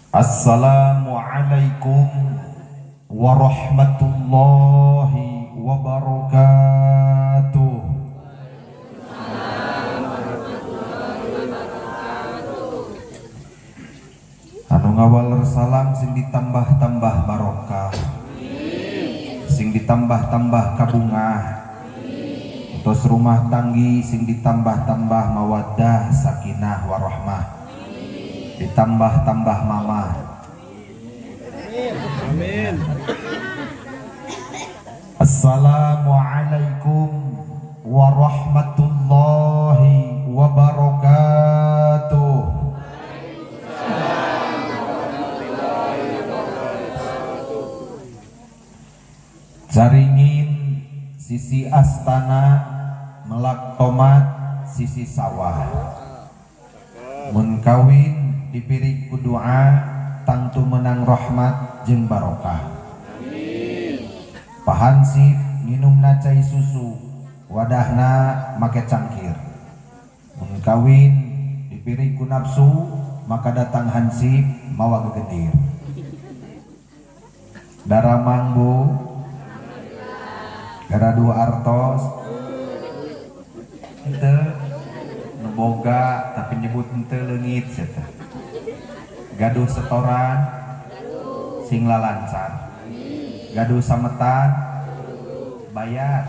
Assalamualaikum warahmatullahi wabarakatuh. Anu ngawal salam sing ditambah-tambah barokah, sing ditambah-tambah kabungah, terus rumah tanggi sing ditambah-tambah mawaddah sakinah warahmah, ditambah-tambah mama. Amin. Assalamualaikum warahmatullahi wabarakatuh. Jaringin sisi astana melak tomat sisi sawah. Mun kawin dipiri ku doa tangtu menang rahmat jeung barokah. Amin. Pahansip nginumna cai susu, wadahna make cangkir. Mun kawin dipiri ku nafsu, maka datang hansip mawa gegedir. Daramang Bu, gara dua artos, ente boga tapi nyebut ente leungit eta. Gaduh setoran sing lalancar, gaduh sametan bayar.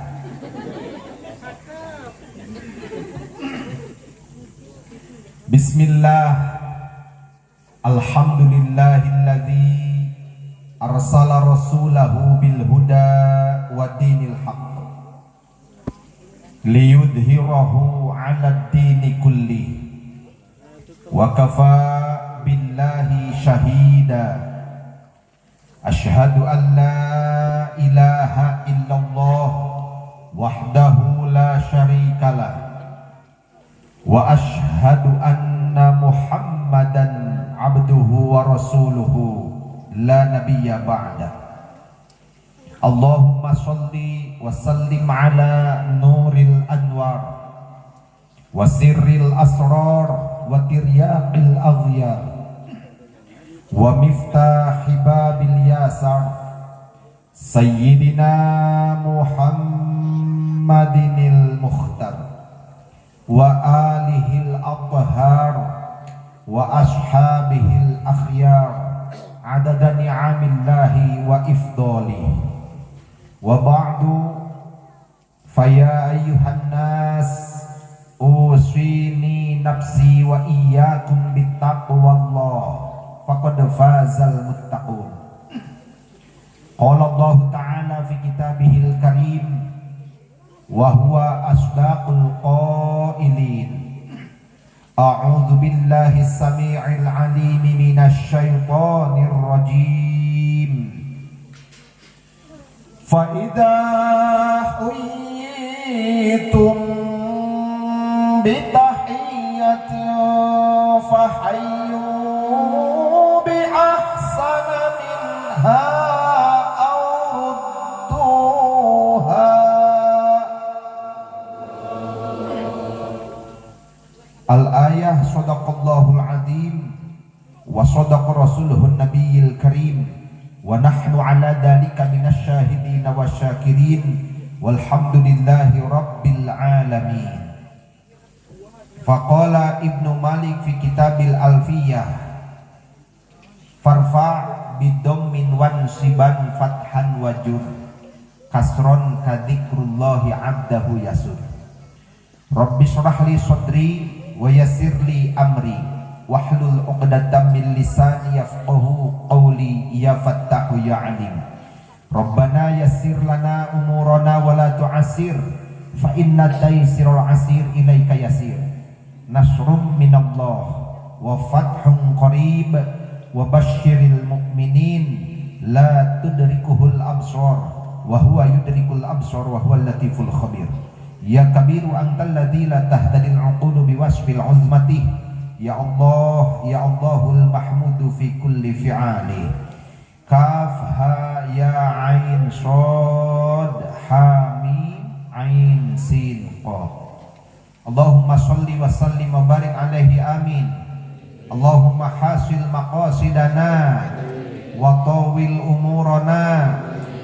Bismillah, alhamdulillahilladzi arsala rasulahu bil huda wa dinil haqq liyudhhirahu 'ala ad-dini kulli wa kafa billahi syahida. Asyhadu an la ilaha illallah wahdahu la syarikalah wa asyhadu anna muhammadan abduhu wa rasuluhu la nabiyya ba'da. Allahumma sholli wa sallim ala nuril anwar wa sirril asrar wa tiryaqil aghyar wa miftahi babil yasar sayyidina Muhammadinil mukhtar wa alihil athhar wa ashabihil akhyar adada ni'amillahi wa ifdali wa ba'du faya ayyuhan nas usini nafsi wa iyyakum bittaqwallah faqad fazal muttaqun. Qala Allah ta'ala fi kitabihil karim wa huwa asdaqul qailin. A'udzu billahi as-sami'il 'alim minasy syaithanir rajim. Fa idza huyitum bi tahiyyatin fahayyu bi ahsana minha aw rudduha. Al-ayah sadaqallahul azim wa sadaqa rasuluhun nabiyil karim wa nahnu ala dhalika minasy syahidin wasyakirin walhamdulillahi rabbil alamin. Faqala Ibnu Malik fi kitabil Alfiyah farfa' bidhammin wansiban fathan wajur kasron kadzikrullahi abdahu yasur. Rabbi shrah li sadri wa yassir li amri wahlul 'uqdatam min lisani yafqahu qawli ya fattahu ya alim. Rabbana yassir lana umurana wa la tu'assir fa inna taysirul asir ilaika yasir. Nasrum minallah wa fathun qarib wa basyiril mu'minin la tudrikuhul absar wa huwa yudrikul absar wa huwal latiful khabir. Ya kabiru antal ladzi la tahtadil uqulu biwasfil uzmati. Ya Allah, ya Allahul mahmudu fi kulli fi'ali. Kaf ha ya ain shad ha mim ain sin qaf. Allahumma shalli wa sallim wa barik alaihi amin. Allahumma hasil maqasidana wa tawil umurana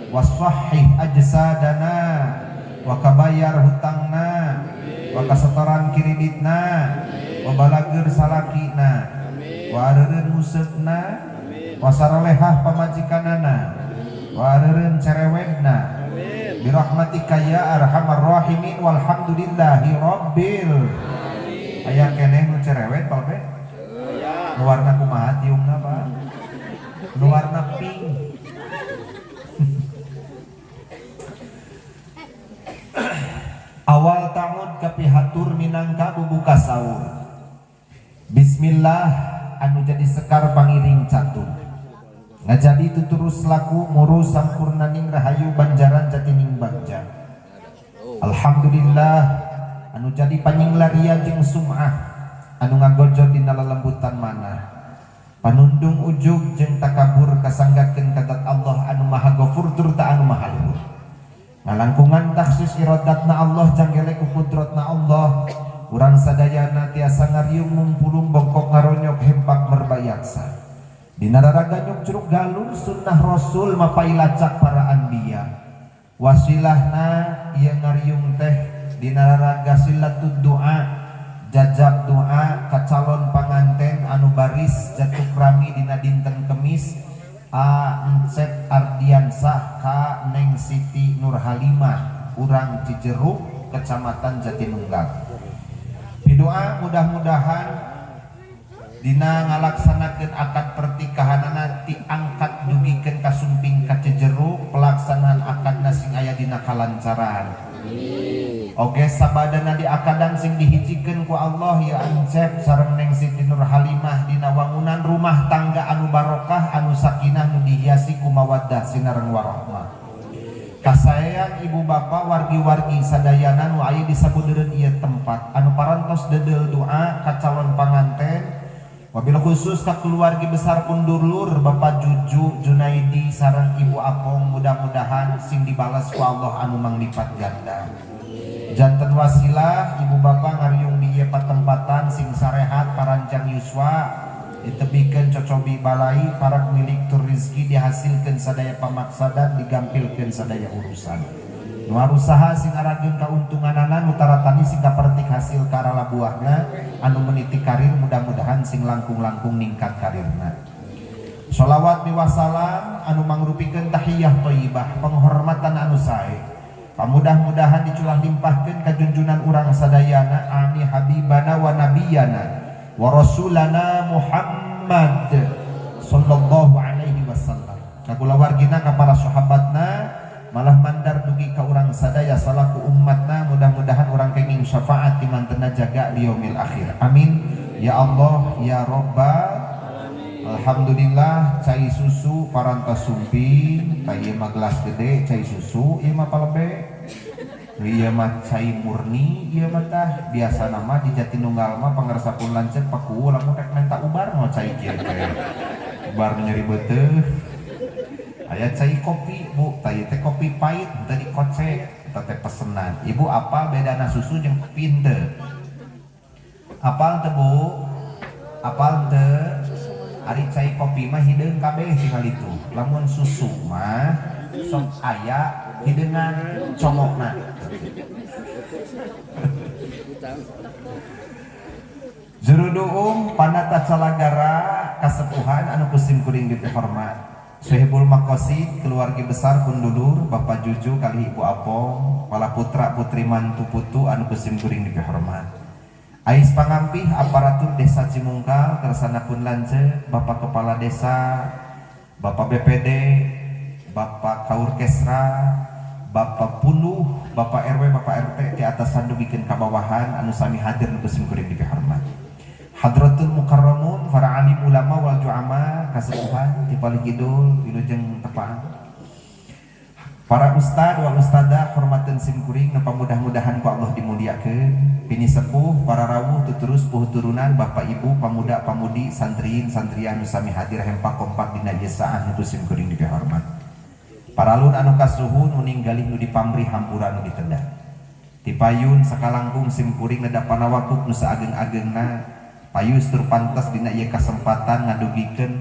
wa sahih ajsadana wa kabayar hutangna wa kasetoran kiriditna wa balagir salakina wa areureun museukna wa saralehah pamajikanana wa areureun cerewetna birahmatika ya arhamar rahimin walhamdulillahi rabbil aya keneh nu cerewet Pak nu warna kumaha tiungna Pak nu warna pink. Awal ta'ud kapihatur minangka bubuka sahur. Bismillah anu jadi sekar pangiring catur. Ngajadi tuturus laku muru sampurnaning rahayu banjaran jatining bagja. Alhamdulillah anu jadi panyinglaria jeung sum'ah anu ngagojo dina lelembutan manah. Panundung ujug jeung takabur kasanggakeun ka zat Allah anu Maha Ghafur tur ta anu Maha Luhur. Ngalangkungan taksis iradatna Allah janggele ku kudratna Allah. Urang sadayana tiasa ngariung mumpulung bongkok ngaronyok hempak merbayaksa. Dina raraga nyuk curug galur sunnah Rasul mapai lacak para anbiya. Wasilahna ieu ngariung teh dina raraga silatud doa, jajab doa ka calon panganten anu baris jatuk rami dina dinten Kemis. Encep Ardiansah ka Neng Siti Nur Halimah urang Cijeruk Kecamatan Jatinunggal. Bidoa mudah-mudahan dina ngalaksanakeun akad pertikahanana tiangkat dugikeun ka sumping ka Cijeruk pelaksanaan akadna sing aya dina kalancaran. Oge sabadana di akadan sing dihijikeun ku Allah ya Encep sareng Neng Siti Nur Halimah dina wangunan rumah tangga anu barokah anu sakinah nu dihiasi ku mawaddah sinareng warahmah. Kasayang ibu bapa wargi-wargi sadayana nu aya di sabeureun ieu tempat anu parantos dedel doa ka calon panganten wabil khusus ka keluarga besar pundulur Bapak Juju Junaidi sareng Ibu Apong mudah-mudahan sing dibalas ku Allah anu manglipat ganda. Janten wasilah ibu bapak ngariung di ieu patempatan sing sarehat paranjang yuswa ditebikeun cocobi balai para milik tur rezeki dihasilkeun sadaya pamaksadan digampilkeun sadaya urusan. Nu usaha sing arageun kauntunganana nu taratani sing kapertik hasil karala buahna anu meniti karir mudah-mudahan sing langkung-langkung ningkat karirna. Sholawat miwasalam anu mangrupikeun tahiyah thayyibah penghormatan anu sae. Pamudah-mudahan diculah limpahkeun ka junjunan urang sadayana ami habibana wa nabiyana wa rasulana Muhammad sallallahu alaihi wasallam. Ka kulawargina ka para sahabatna malah mandar dugi ka urang sadaya salaku umatna mudah-mudahan urang kenging syafaat di mantenna jaga di yaumil akhir. Amin ya Allah ya Rabbal. Alhamdulillah cai susu parantos sumping ieu mah gelas gede cai susu ieu mah palebe ieu mah cai murni ieu mah tah biasa nama di Jatinunggal mah pangaresapun lanceuk paku lamun rek menta ubar mah cai kieu teh ubar nyeri beuteuh aya cai kopi Bu tah teh kopi pahit teu dikocek eta teh pesenan ibu apal bedana susu jeung kopi teu apal teu Bu apal teu ari cai kopi mah hideung kabeh tinggal itu lamun susu mah sok aya hideungan comokna Juruduum panata calagara kasepuhan anu kusim kuring dihormat Syehibul Maqasid keluarga besar Pundulur Bapak Juju kali Ibu Apong pala putra putri mantu putu anu kusim kuring dihormat Ais pangampih aparatur desa Cimungkal kersanapun lanceuk Bapak Kepala Desa, Bapak BPD, Bapak Kaur Kesra, Bapak Puluh, Bapak RW, Bapak RT di atas sandu bikin kabawahan anu sami hadir nu sim kuring dipihormat. Hadratul Mukarramun, para alim ulama wal juama kasepuhan ti paling kidul wilujeng tepang. Para ustad wal ustadzah hormateun sim kuring nu pamudah-mudahan ku Allah dimuliakeun. Bini sepuh, para rawuh tuturus puh turunan, Bapak Ibu, pamuda pamudi, santriin santrian nu sami hadir hempak kompak dina ieu saat nu sim kuring dipihormat. Para lun anu kasuhun ninggalih nu dipamrih hampura nu ditedah. Ti payun sakalangkung sim kuring nada panawakuk nu saageng-agengna payus tur pantes dina ieu kasempatan ngadugikeun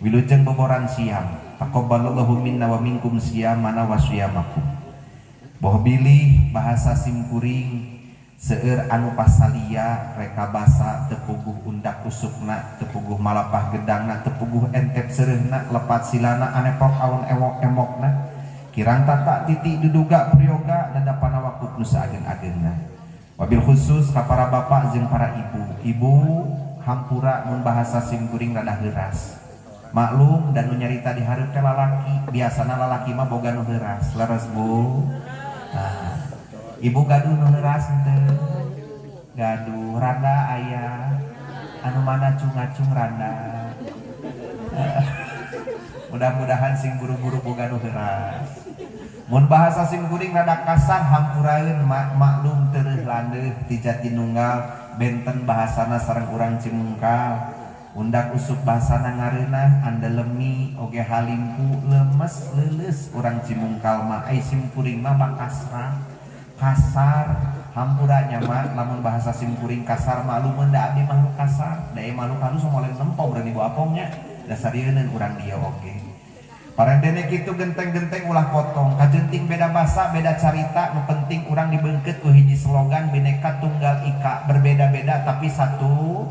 wilujeng boboran siam. Taqabbalallahu minna wa minkum siyamana wa siyamakum. Boh bilih bahasa sim kuring seueur anu pasalia reka basa teu puguh undak usukna, teu puguh malapah gedangna, teu puguh entep seureuna, lepat silana anepok aun emok-emokna. Kirang tata titik duduga priyoga nada panawakuk nu saageng-agengna. Wabil khusus ka para bapak jeung para ibu. Ibu hampura mun bahasa sim kuring rada heuras. Maklum dan nu nyarita di hareup teh lalaki, biasana lalaki mah boga nu heuras. Leres Bu. Nah, ibu gaduh nu heuras henteu. Gaduh randa aya anu mana cung-acung randa. Mudah-mudahan sing buru-buru boga nu heuras. Mun bahasa sim kuring rada kasar hampuraeun maklum teu landeuh ti Jatinunggal benten bahasana sareng urang Cimungkal. Undak usuk bahasana ngareunah andelemi oge halimpu lemes leuleus urang Cimungkal mah ai sim kuring mah bakasra kasar hampura nyaman lamun bahasa sim kuring kasar maklum da abdi makhluk kasar da makhluk halus molen nempo berani bawa apongnya dasar ieun urang dia oge. Parendene kitu genteng-genteng ulah potong kajenting beda bahasa beda carita nu penting urang dibeungkeut ku hiji slogan Bhinneka Tunggal Ika berbeda-beda tapi satu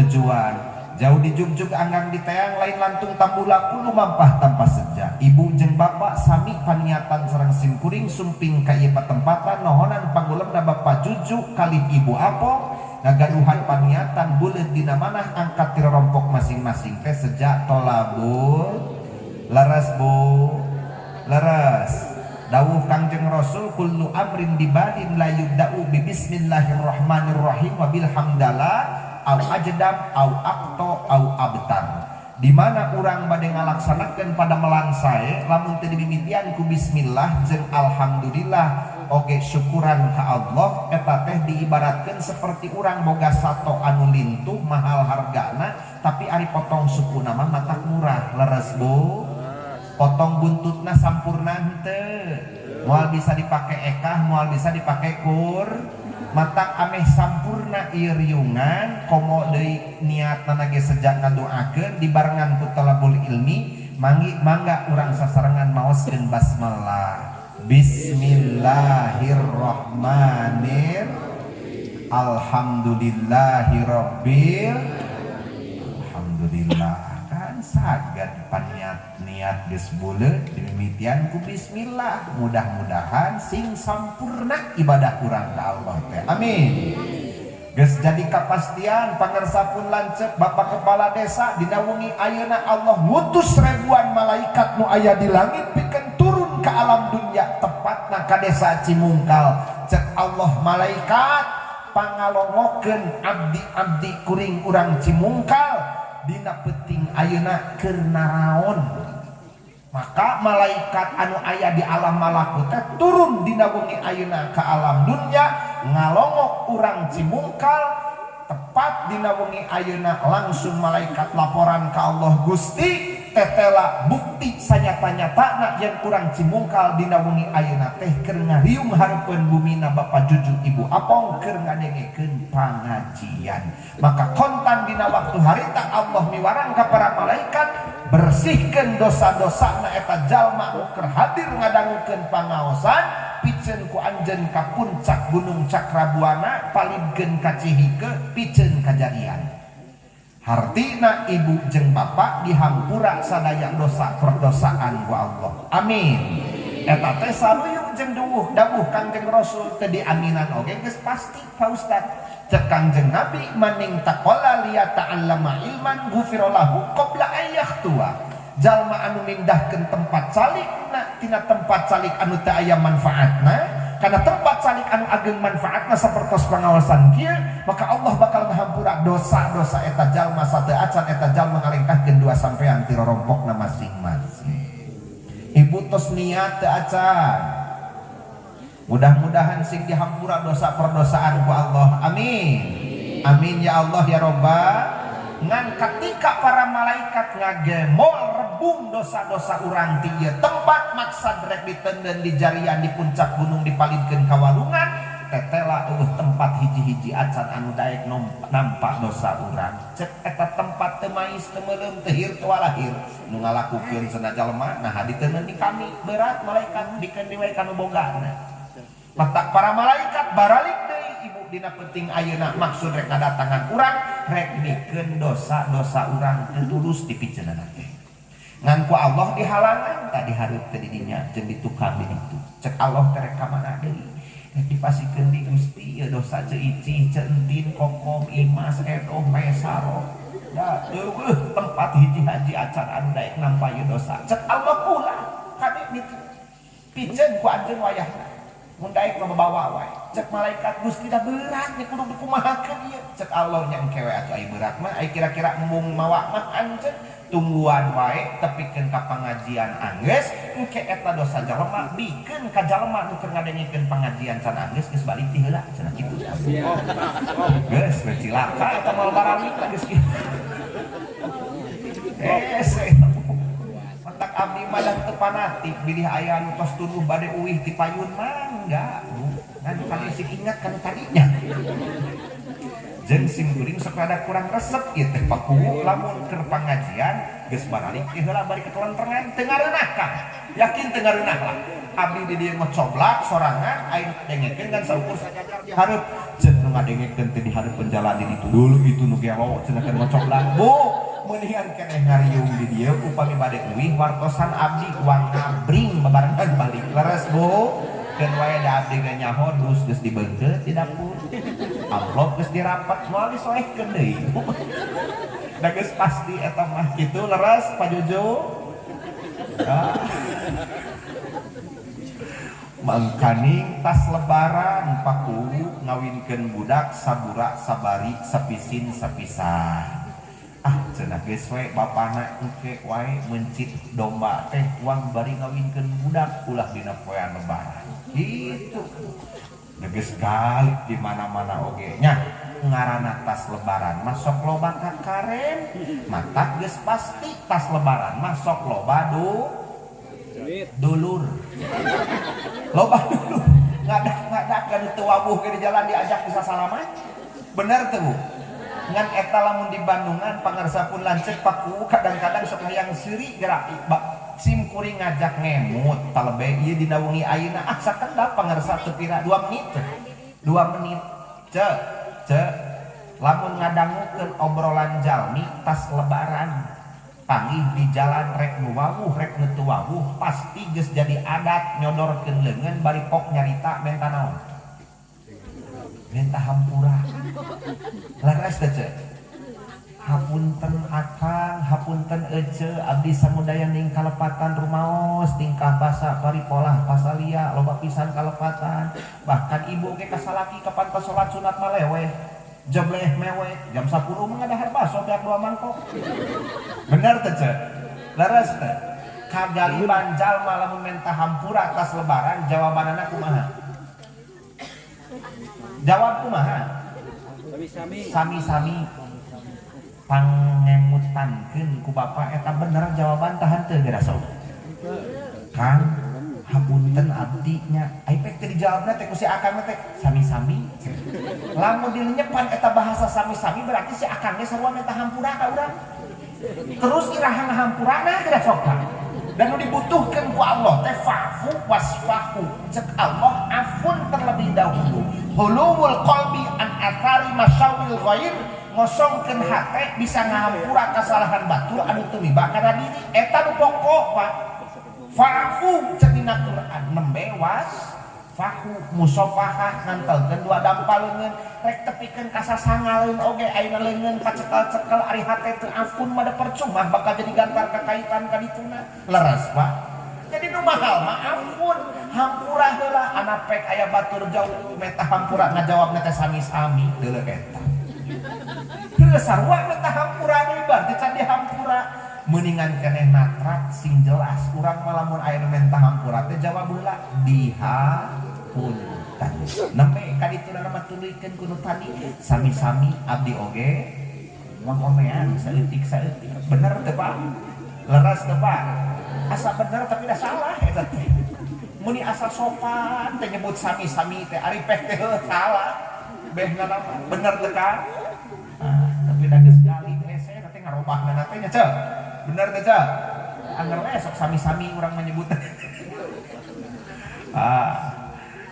tujuan. Jauh dijugjug anggang diteang lain lantung tambula kudu mampah tanpa sejak. Ibu jeung bapak sami paniatan sareng sim kuring sumping ka ieu patempatan nohonan panggulemna bapak jujuk kalih ibu apong ngagaduhan paniatan buleut dina manah angkat ti rompok masing-masing teh sejak tolabul. Leres Bu, leres. Dawuh Kangjeng Rasul kullu amrin dibadin la yubda'u bi bismillahirrahmanirrahim wa bilhamdalah au ajdam au akto au abtar. Di mana urang bade ngalaksanakeun pada melang sae lamun teu dimimitian ku bismillah jeung alhamdulillah oge syukuran ka Allah eta teh diibaratkeun seperti urang boga sato anu lintuh mahal hargana tapi ari potong sukuna mah matak murah. Leres Bu. Potong buntutna sampurna henteu. Moal bisa dipake ekah, moal bisa dipake kur. Matak ameh sampurna ieu riungan, komo deui niatna ge sejak ngadoakeun dibarengan ku talabul ilmi, mangga urang sasarengan maoskeun basmalah. Bismillahirrahmanirrahim. Alhamdulillahirabbil alhamdulillah. Saged niat geus buleut dimimitian ku bismillah mudah-mudahan sing sampurna ibadah urang ka Allah teh amin. Geus jadi kapastian pangarsa pun lancep Bapak Kepala Desa dina wengi ayeuna Allah ngutus ribuan malaikat nu aya di langit pikeun turun ke alam dunya tepatna ka Desa Cimungkal. Cek Allah malaikat pangalongokeun abdi-abdi kuring urang Cimungkal dina penting ayeuna keur naraon. Maka malaikat anu aya di alam malakut teh turun dina wengi ayeuna ka alam dunya ngalongok urang Cimungkal tepat dina wengi ayeuna langsung malaikat laporan ka Allah Gusti tetela bukti sanyata-nyatana yen urang Cimungkal dina wengi ayeuna teh keur ngariung hareupeun bumina Bapak Jujuk Ibu Apong keur ngadengekeun pangajian. Maka kontan dina waktu harita Allah miwarang ka para malaikat bersihkeun dosa-dosana eta jalma nu keur hadir ngadangukeun pangaosan piceun ku anjeun ka puncak Gunung Cakrabuana palidkeun ka Cihike piceun kajadian. Hartina ibu jeung bapak dihampura sadaya dosa perdosaan ku Allah. Amin. Eta teh saruyung jeung dawuh Kangjeng Rasul teu diaminan oge geus pasti Pak Ustad. Cek Kangjeng Nabi maning taqalla liya ta'allama ilman ghufira lahu qabla ayyahtuwa. jalma anu mindahkeun tempat salikna tina tempat salik anu teu aya manfaatna karena tempat salik anu ageng manfaatna sapertos pengawasan kieu, maka Allah bakal ngahampura dosa-dosa eta jalma sateu acan eta jalma ngalengkahkeun dua sampean ti rorompokna masing-masing. Ibu tos niat teu acan, mudah-mudahan sing dihampura dosa perdosaan ku Allah. Amin. Amin ya Allah ya Rabbal. Ngan ketika para malaikat ngagemol rebung dosa-dosa urang ti ieu tempat maksad rek ditenden di jarian di puncak gunung dipalidkeun ka walungan tetela tempat hiji-hiji acan anu daek nampak dosa urang. Cek eta tempat teu mais teu meuleum teu hir teu walahir nu ngalakukeun cenah jalma nah diteuneun di kami berat malaikat dikeun di wae kanu bogana. Mata para malaikat baralik deui ibu dina penting ayeuna maksud rek ngadatangan urang rek nikeun dosa-dosa urang teu tulus dipikeunana teh. Ngan ku Allah dihalangan tak dihareup teh di dinya jeung ditukar di ditu. Cek Allah teh rek ka mana deui? Rek dipasikeun di Gusti ieu dosa ceuicih, ceentin, kokom, imas, edoh, mesaro. Da eueuh tempat hiji-hiji acan anu daek nampa ieu dosa. Cek Allah ulah kade dipiceun ku anjeun wayahna. Mun daek bawa wae. Cek malaikat Gusti da berat nya kudu dikumahakeun ieu. Cek Allah nya engke we atuh aya berat mah aya kira-kira embung mawa mah anjeun tungguan wae tepikeun ka pangajian anggeus engke eta dosa jalema bikeun ka jalema nu keur ngadengikeun pangajian can anggeus geus balik ti heula cenah kitu. Geus we cilaka eta moal baralik geus kitu. Tak abdi madang teu fanatik bilih aya anu tos tuduh bade uwih ti payun mah enggak bu kan kali sing ingat kan tadinya jeung sim kuring sok rada kurang resep ieu teh pakuwu lamun keur pangajian geus baralik ieu heula bari ketelentengan teu ngareunah kah yakin teu ngareunah lah abdi di dieu mah coblak sorangan aya dengekeun kan saukur hareup ceuk nu ngadengekeun teh di hareupeun jalan di ditu dulu itu nu ge wawo cenah kan coblak bu menihan keneh ngariung di dieu upami bade uwih wartosan abdi uang ngabring babarengan balik leres bu keun wae da abdi nyaho dus geus dibeungkeut di dapur amplop geus dirapat moal disoehkeun deui da geus pasti eta mah kitu leres Pak Jojo mangkaning tas lebaran paku ngawinkeun budak sabura sabari sapisin sapisan cenah geus we bapana engke wae mencit domba teh uang bari ngawinkeun budak ulah dina poean lebaran gitu geus galik di mana-mana oge nya ngaranna tas lebaran masok loba kakaren matak geus pasti tas lebaran masok loba dulur loba dulur ngadak kan teu wabuh ke di jalan diajak bisa salaman bener teu Bu ngan eta lamun di Bandungan pangarsa pun lancet paku kadang-kadang sok hayang seuri gerak sim kuring ngajak ngemut talebe ieu dina wengi ayeuna sakedap pangarsa teu pira 2 menit cek lamun ngadangukeun obrolan jalmi tas lebaran panggih di jalan rek nu wawuh rek nu teu wawuh pasti geus jadi adat nyodorkeun leungeun bari pok nyarita menta naon menta hampura laras teh hapunten akang hapunten ece abdi samudaya ning kalepatan rumaos tingkah basa paripolah pasalia loba pisan kalepatan bahkan ibu ge kasalaki kapan salat sunat maleweh jebleh meweh jam 10 mah ngadahar baso beak 2 mangkok bener teh laras teh kagaliban jalma lamun menta hampura tas lebaran jawabanana kumaha jawab kumaha sami-sami pangemutankeun ku Bapak eta bener jawaban tahan teu geura sok Kang hapunten abdi nya ai pek teu dijawabna teh ku si akang teh sami-sami lamun dilenyepan eta bahasa sami-sami berarti si akang ge sarua minta hampura ka urang terus iraha ngahampurana geura sok dan dibutuhkan ku Allah teh fa'fu wasfahu cek Allah afun terlebih dahulu hulumul qalbi an athari masyawil ghair ngosongkeun hate bisa ngahampura kesalahan batur anu teu miba kana diri eta nu pokok Pak fa'fu cek dina Quran nembe fahu musofahah ngantelkeun dua dampal leungeun rek tepikeun ka sasangaleun oge ayeuna leungeun kacekel-cekel ari hate teu ampun mah percuma bakal jadi gantar kakaitan ka dituna leres Pak jadi nu mahal mah ampun hampura heula anak pek aya batur jauh meta hampura ngajawabna teh sami-sami deuleu eta teu sarua meta hampura deui berarti can dihampura mendingan keneh natrak sing jelas urang malamun aya nu mentah hampura teh jawab heula dihapunten nembe ka ditu mah tuluykeun kudu tadi sami-sami abdi oge ngomongnya saeutik bener teu Pak leres teu Pak asa bener tapi dah salah eta teh muni asa sopan teh nyebut sami-sami teh ari peh teh salah behna nama bener teu Kang tapi da geus gali teh saya teh ngarobahna teh nya ceu bener teh ceu anggar we sok sami-sami urang menyebut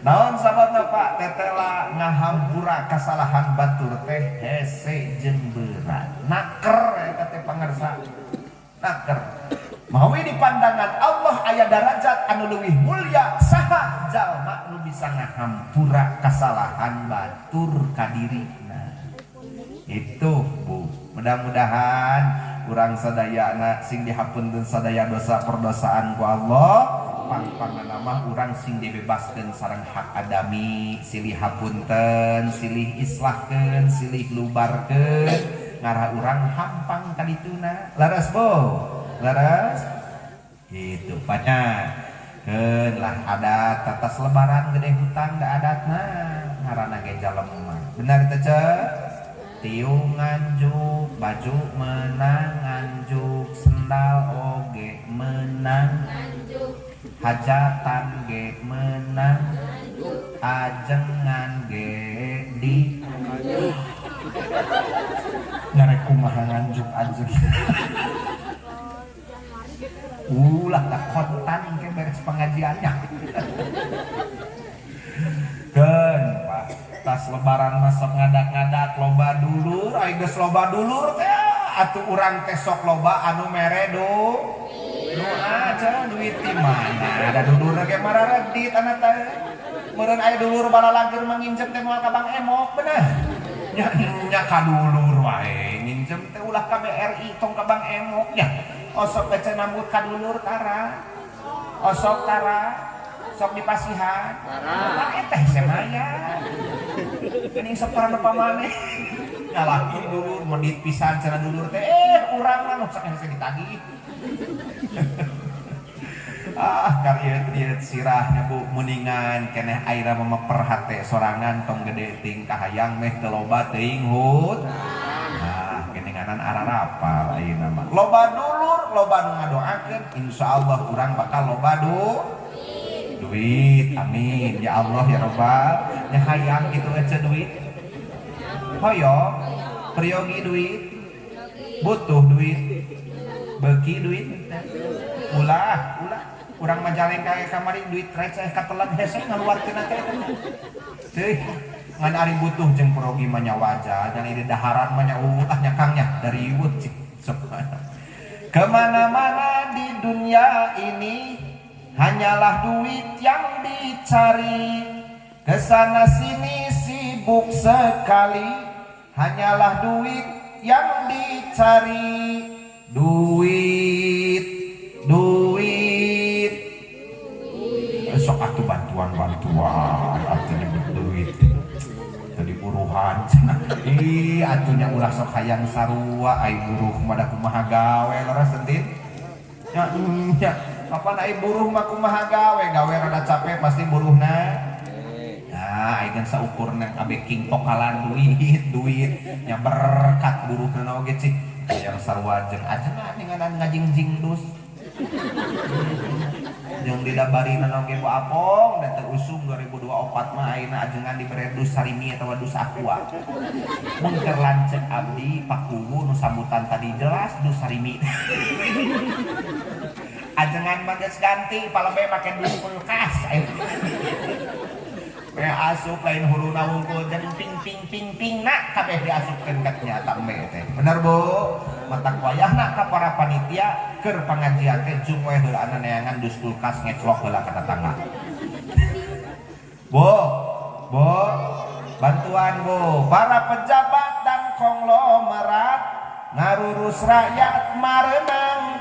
naon sababna Pak tetela ngahampura kasalahan batur teh hese jeung berat naker eta teh pangarsa naker mawi di pandangan Allah aya derajat anu leuwih mulia saha jalma nu bisa ngahampura kasalahan batur ka dirina itu Bu mudah-mudahan urang sadayana sing dihapunten sadaya dosa perdosaan ku Allah pang-pangna mah urang sing dibebaskeun sareng hak adami silih hapunten silih islahkeun silih lubarkeun ngarah urang hampang ka dituna laras Bu laras gitu banyak keun lah adat tatas lebaran gede hutang da adatna ngaranna ge jalema benar teh tiung nganjuk baju menang nganjuk sendal oge menang hajatan ge menang ajengan ge di ngarek kumaha nganjuk ajeng ulah tak kontan ke beres pengajiannya kan Pak tas lebaran masuk ngadak-ngadak loba dulur ai geus loba dulur teh atuh urang teh sok loba anu mere nu aja duit di mana ada dulur ge mararedit ana teh meureun aya dulur balalager manginjem teh moal ka Bang Emok bener nya ka dulur wae nginjem teh ulah ka BRI tong ka Bang Emok nya osok baca nambut ka dulur tara osok tara sok dipasihan tara eteh semaya geuning saparana pamane nyalahkeun dulur medit pisan cenah dulur teh urang mah nu sakehse ditagih karya sirahnya Bu mendingan keneh aira memeper hate sorangan tong gede ting kahayang meh teu loba teuing hut geninganan ararapal ayeuna mah loba dulur loba nu ngadoakeun insyaallah urang bakal loba duit amin ya Allah ya Rabbal nya hayang kitu ece duit hoyong priyogi duit butuh duit beuki duit ulah urang majalengka kamari duit receh katelan hese ngaluarkeun teh teuing ngan ari butuh jeung perogi mah nya wajar dan ini daharan mah nya nya Kangnya dari ieu kemana-mana di dunia ini hanyalah duit yang dicari kesana sini sibuk sekali hanyalah duit yang dicari duit sok atuh bantuan artinya berduit jadi buruhan atunya ulah sok hayang sarua ai buruh mada kumaha gawe leres entin nya kapan ai buruh mah kumaha gawe rada capek pasti buruhna nah ai kan saukurna kabeh kingkok kalan duit nya berkat buruhna oge cik yang sarua jeung ajengan ninganan ngajingjing dus yang didabari oge Bu Apong dan terusung 2024 mah ayeuna ajengan dibere dus sarimi atawa dus aqua mun keur lancet abdi pakuwu nu sambutan tadi jelas dus sarimi ajengan mah geus ganti palebe make dus kulkas we asup lain huruna wungkul jeung ping nak kabeh diasupkeun ka nyata me teh bener Bu matak wayahna ka para panitia keur pangajian teh jung we heula neangan dus kulkas ngeclok heula ka tetangga Bu, bantuan Bu, para pejabat dan konglomerat ngarurus rakyat marenang,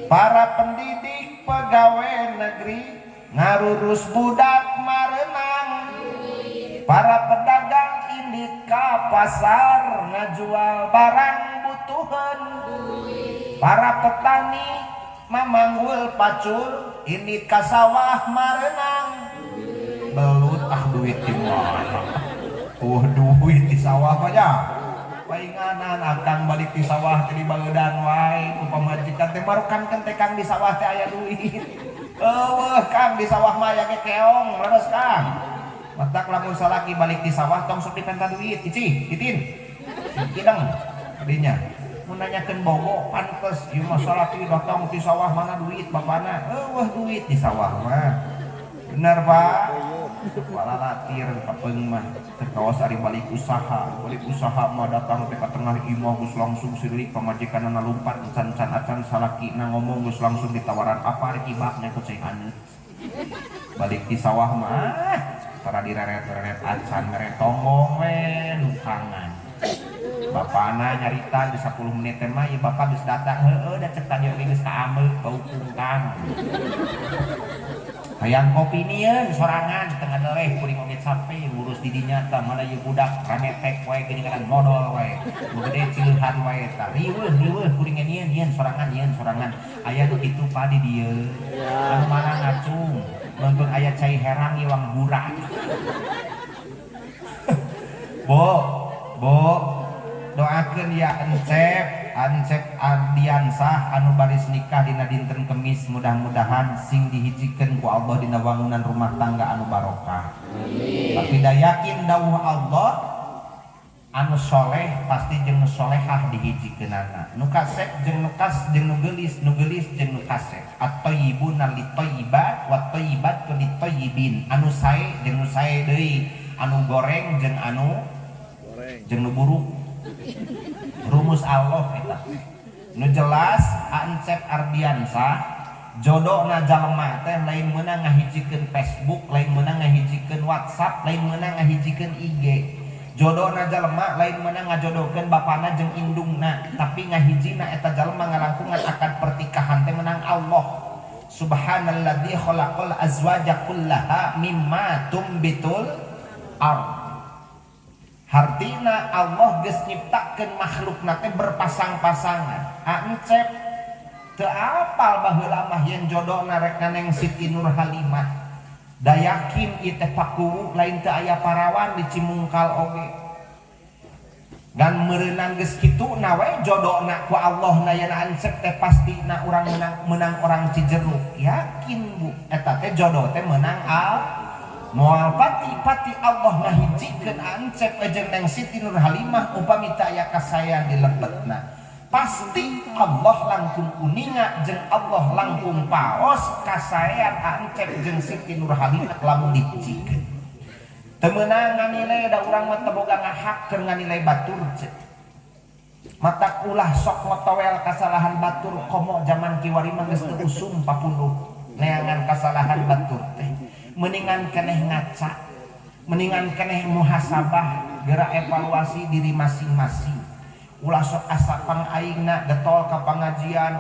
para pendidik pegawai negeri ngarurus budak marenang, para pedagang indit ka pasar ngajual barang butuhan, para petani mamanggul pacul indit ka sawah marenang. Belut duit di mana? Duit di sawah aja. Painganan akang balik di sawah tadi bagedan wae ku pamajikan teh barukan teh Kang di sawah teh aya duit. Kang di sawah mah aya keong leres Kang. Matak lamun salaki balik di sawah tong sok dipenta duit. Titin. Kidang dinya. Mun nanyakeun bogo pantes ieu mah salaki datang di sawah mana duit bapana. Duit di sawah mah. Bener Pak. Kepala latir kapeung mah terkawas ari balik usaha mah datang teh ka tengah imah geus langsung sirik pamajikanna lompat can acan salaki na ngomong geus langsung ditawaran apa rek ibakna ku cai anu balik di sawah mah tara direret-reret acan mere tonggong we nukangan bapana nyarita di 10 menit teh mah ieu bapak geus datang heueuh da cek tadi geus kaameuh bau kungkang. Hayang kopi nieun sorangan tengah deleh kuring oge sampai ngurus di dinya tah mana ieu budak ranetek wae geuning kan modal wae nu gede cileuhan wae tah riweuh kuring nieun sorangan aya nu kitu pa di dieu anu mana ngacung nonton aya cai herang iwang burak. Bo doakeun ya Ansep Ardiansah anu baris nikah dina dinten Kemis, mudah-mudahan sing dihijikeun ku Allah dina wangunan rumah tangga anu barokah. Tapi da yakin dawuh Allah anu soleh pasti jeung nu solehah dihijikeunana. Nu kasep jeung nu geulis jeung nu kasep. At-thayyibuna lit-thayyibat wat-thayyibat lit-thayyibin. Anu sae jeung nu sae deui, anu goreng jeung nu buruk. Rumus Allah eta. Nu jelas Ansep Ardiansah jodohna jalema teh lain meunang ngahijikeun Facebook, lain meunang ngahijikeun WhatsApp, lain meunang ngahijikeun IG. Jodohna jalema lain meunang ngajodohkeun bapana jeung indungna, tapi ngahijina eta jalema ngalangkungan akad pertikahan teh meunang Allah. Subhanalladzi khalaqal azwaja kullaha mimma tumbitul ardh. Hartina Allah geus nyiptakeun makhlukna teh berpasang-pasangan. Ansep teu apal baheula mah yen jodohna rek nganeng Siti Nurhalimah. Da yakin ieu teh pakuwu lain teu aya parawan di Cimungkal oge. Dan meureunang geus kituna we jodohna ku Allah nayana Ansep teh pastina urang menang orang Cijeruk. Yakin Bu eta teh jodoh teh meunang moal pati Allah ngahijikeun Ansep jeung Neng Siti Nurhalimah upami teu aya kasayang di lebetna. Pasti Allah langkung kuninga jeung Allah langkung paos kasayan Ansep jeung Siti Nurhalimah lamun dihijikeun. Teu meunang nganilai da urang mah teu boga ngahak keur nganilai batur ceuk. Matak ulah sok ngotowel kasalahan batur komo zaman kiwari mah geus teu usum papunduh neangan kasalahan batur teh. Mendingan keneh ngaca, mendingan keneh muhasabah, geura evaluasi diri masing-masing. Ulah sok asa pangaingna getol ka pangajian,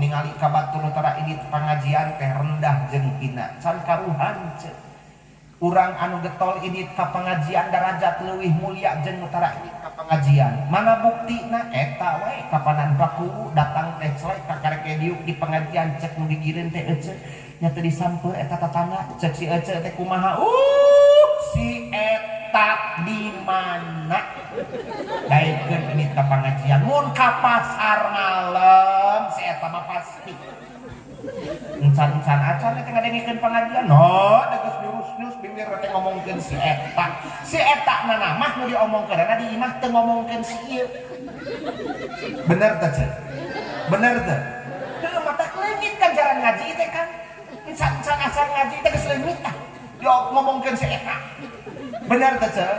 ningali ka batur utara ini pangajian teh rendah jeung hina, can karuhan ceuk. Urang anu getol ini ka pangajian darajat leuwih mulia jeung utara ini ka pengajian. Mana buktina eta we kapanan baku datang teh celek ka kareke diuk di pengajian cek nu digireun teh ece. Nya teu disampeun eta tatangga cek si ece teh kumaha? Si eta di mana? Daekeun ini ka pengajian. Mun ka pasar malam si eta mah pasti. Encan-encan acan teh ngadengikeun pengajian. Da geus nyurus-nyurus bibir teh ngomongkeun si eta. Si eta na mah nu diomongkeunna di imah teu ngomongkeun si ieu. Bener teh ceuk. Bener teh. Teu mata leungit kan jalan ngaji teh kan. Encan-encan acan ngaji teh geus leungit ah. Yo ngomongkeun si eta. Bener teh ceuk.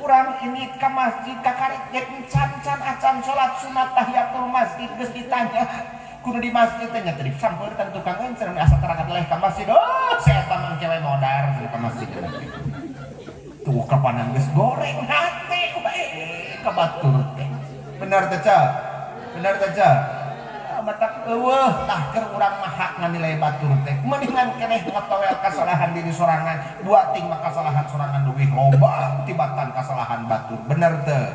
Urang ini ka masjid ka karek encan-encan acan salat sunat tahiyatul masjid geus ditanya. kudu di masjid teh nya tadi sampeurkeun tukang encer asa terangkat leh ka masjid. Oh, saya eta mah cewek modar ka masjid teh. Tuh kapanan geus goreng hate we ka batur teh. Bener teh ca? Bener teh ca? Matak eueuh tah keur urang mah hak nganilai batur teh. Mendingan keneh ngotowel kasalahan diri sorangan, dua ting mah kasalahan sorangan leuwih loba tibatan kasalahan batur. Bener teh?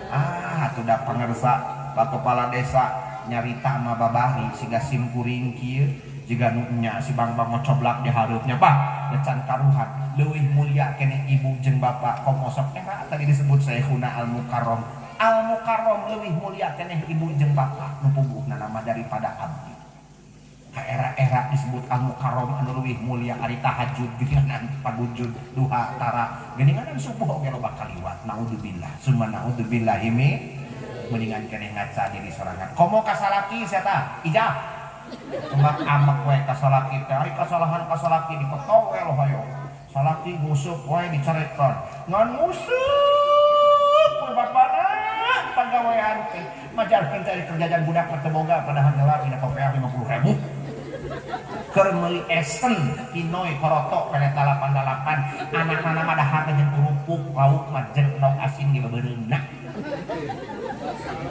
Atuh da pangarsa Pak Kepala Desa nyarita mah babari siga sim kuring kieu jiga nu nya si Bang ngocoblak di hareupnya Pak can karuhan leuwih mulia keneh ibu jeung bapak komosok era tadi disebut Syekhuna Al-Mukarram leuwih mulia keneh ibu jeung bapak nu puguhna nama daripada abdi ka era-era disebut Al-Mukarram anu leuwih mulia ari tahajud geuningan pagujud duha tara geuningan subuh oge loba kaliwat naudzubillah summa naudzubillah mendingan keneh ngaca diri sorangan komo kasalaki sia tah ijah amak we kasalaki teh ari kasalahan dipetowel hayo salaki ngusuk we dicarekan ngan ngusuk we bapana pagawean teh majalkeun cari kerjaan budak teu boga padahal ngelar dina kopeah 50.000 keur meuli esen kinoy koroto pene 88 anak-anak mah dahar jeung kerupuk lauk mah jeung endog asin ge bebereuna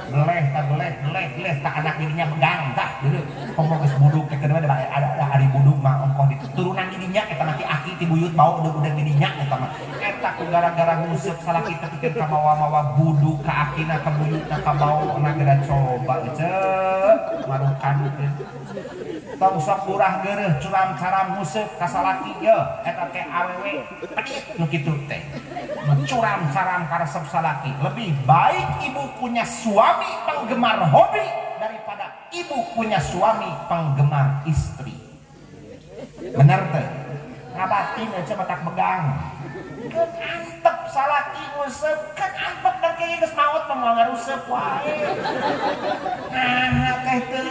beleh tak anak dirinya pegang tah dulu ngomong geus buduk teh kedua ada ari buduk mah ongkoh diturunan dirinya eta mah ti aki ti buyut bau udah dirinya eta mah eta ku gara-gara nguseup salaki teh pikeun ka mawa-mawa buduk ka akina ka buyutna ka bau na geura coba ceuk marukan teh tong sok urah geureuh curam-caram nguseup ka salaki ye eta teh awewe pedit nu kitu teh curam-caram ka resep salaki lebih baik ibu punya suami penggemar hobi daripada ibu punya suami penggemar istri. Bener teh? Ngabatin aja matak begang. Kan antep salaki nguseup, kan antep dan kayaknya geus maot mah moal ngaruseup wae. Nah, teh teh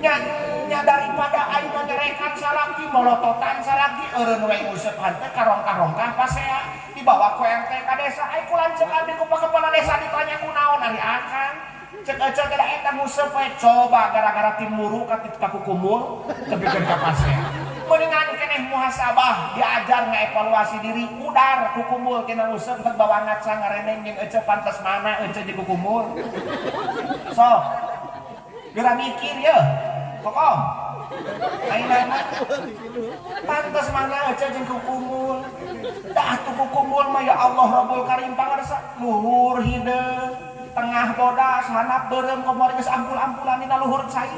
nya daripada ayeuna nyerekan salaki molototan salaki eureun we nguseup hanteu karong-karongkan pasea dibawa ku RT ka desa ai kulan ceuk abdi ku kepala desa ditanya kunaon ari akan cek ecek da eta nguseup we coba gara-gara timuru ka kukumul tepikeun ka pasea mendingan keneh muhasabah diajar ngaevaluasi diri udar kukumul tina nguseup teu bawa ngaca ngareneng jeung ecek pantes mana ecek di kukumul sok geura mikir ye kokom ayeuna mah pantes mana ecek jeung kukumul dah tuh kukumul mah ya Allah Rabbul Karim pangarsa luhur hideung tengah bodas handap beureum komori geus ampul-ampulan dina luhur cai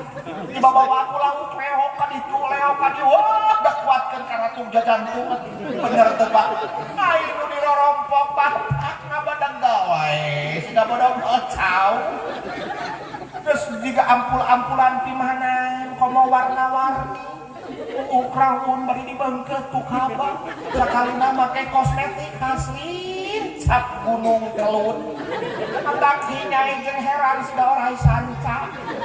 dibawa ku laut leok ka ditu leok ka dieu wah da kuatkeun ka ratu jantung bener teu Pak ai nu dirorompok Pak ngabadag wae siga bodong ocau terus juga ampul-ampulan pimanan komo warna-warni ukraun bari dibeungkeut ku kabah sakalina make kosmetik haslin cap gunung kelut hendak hinyai jeung heran siga orai sanca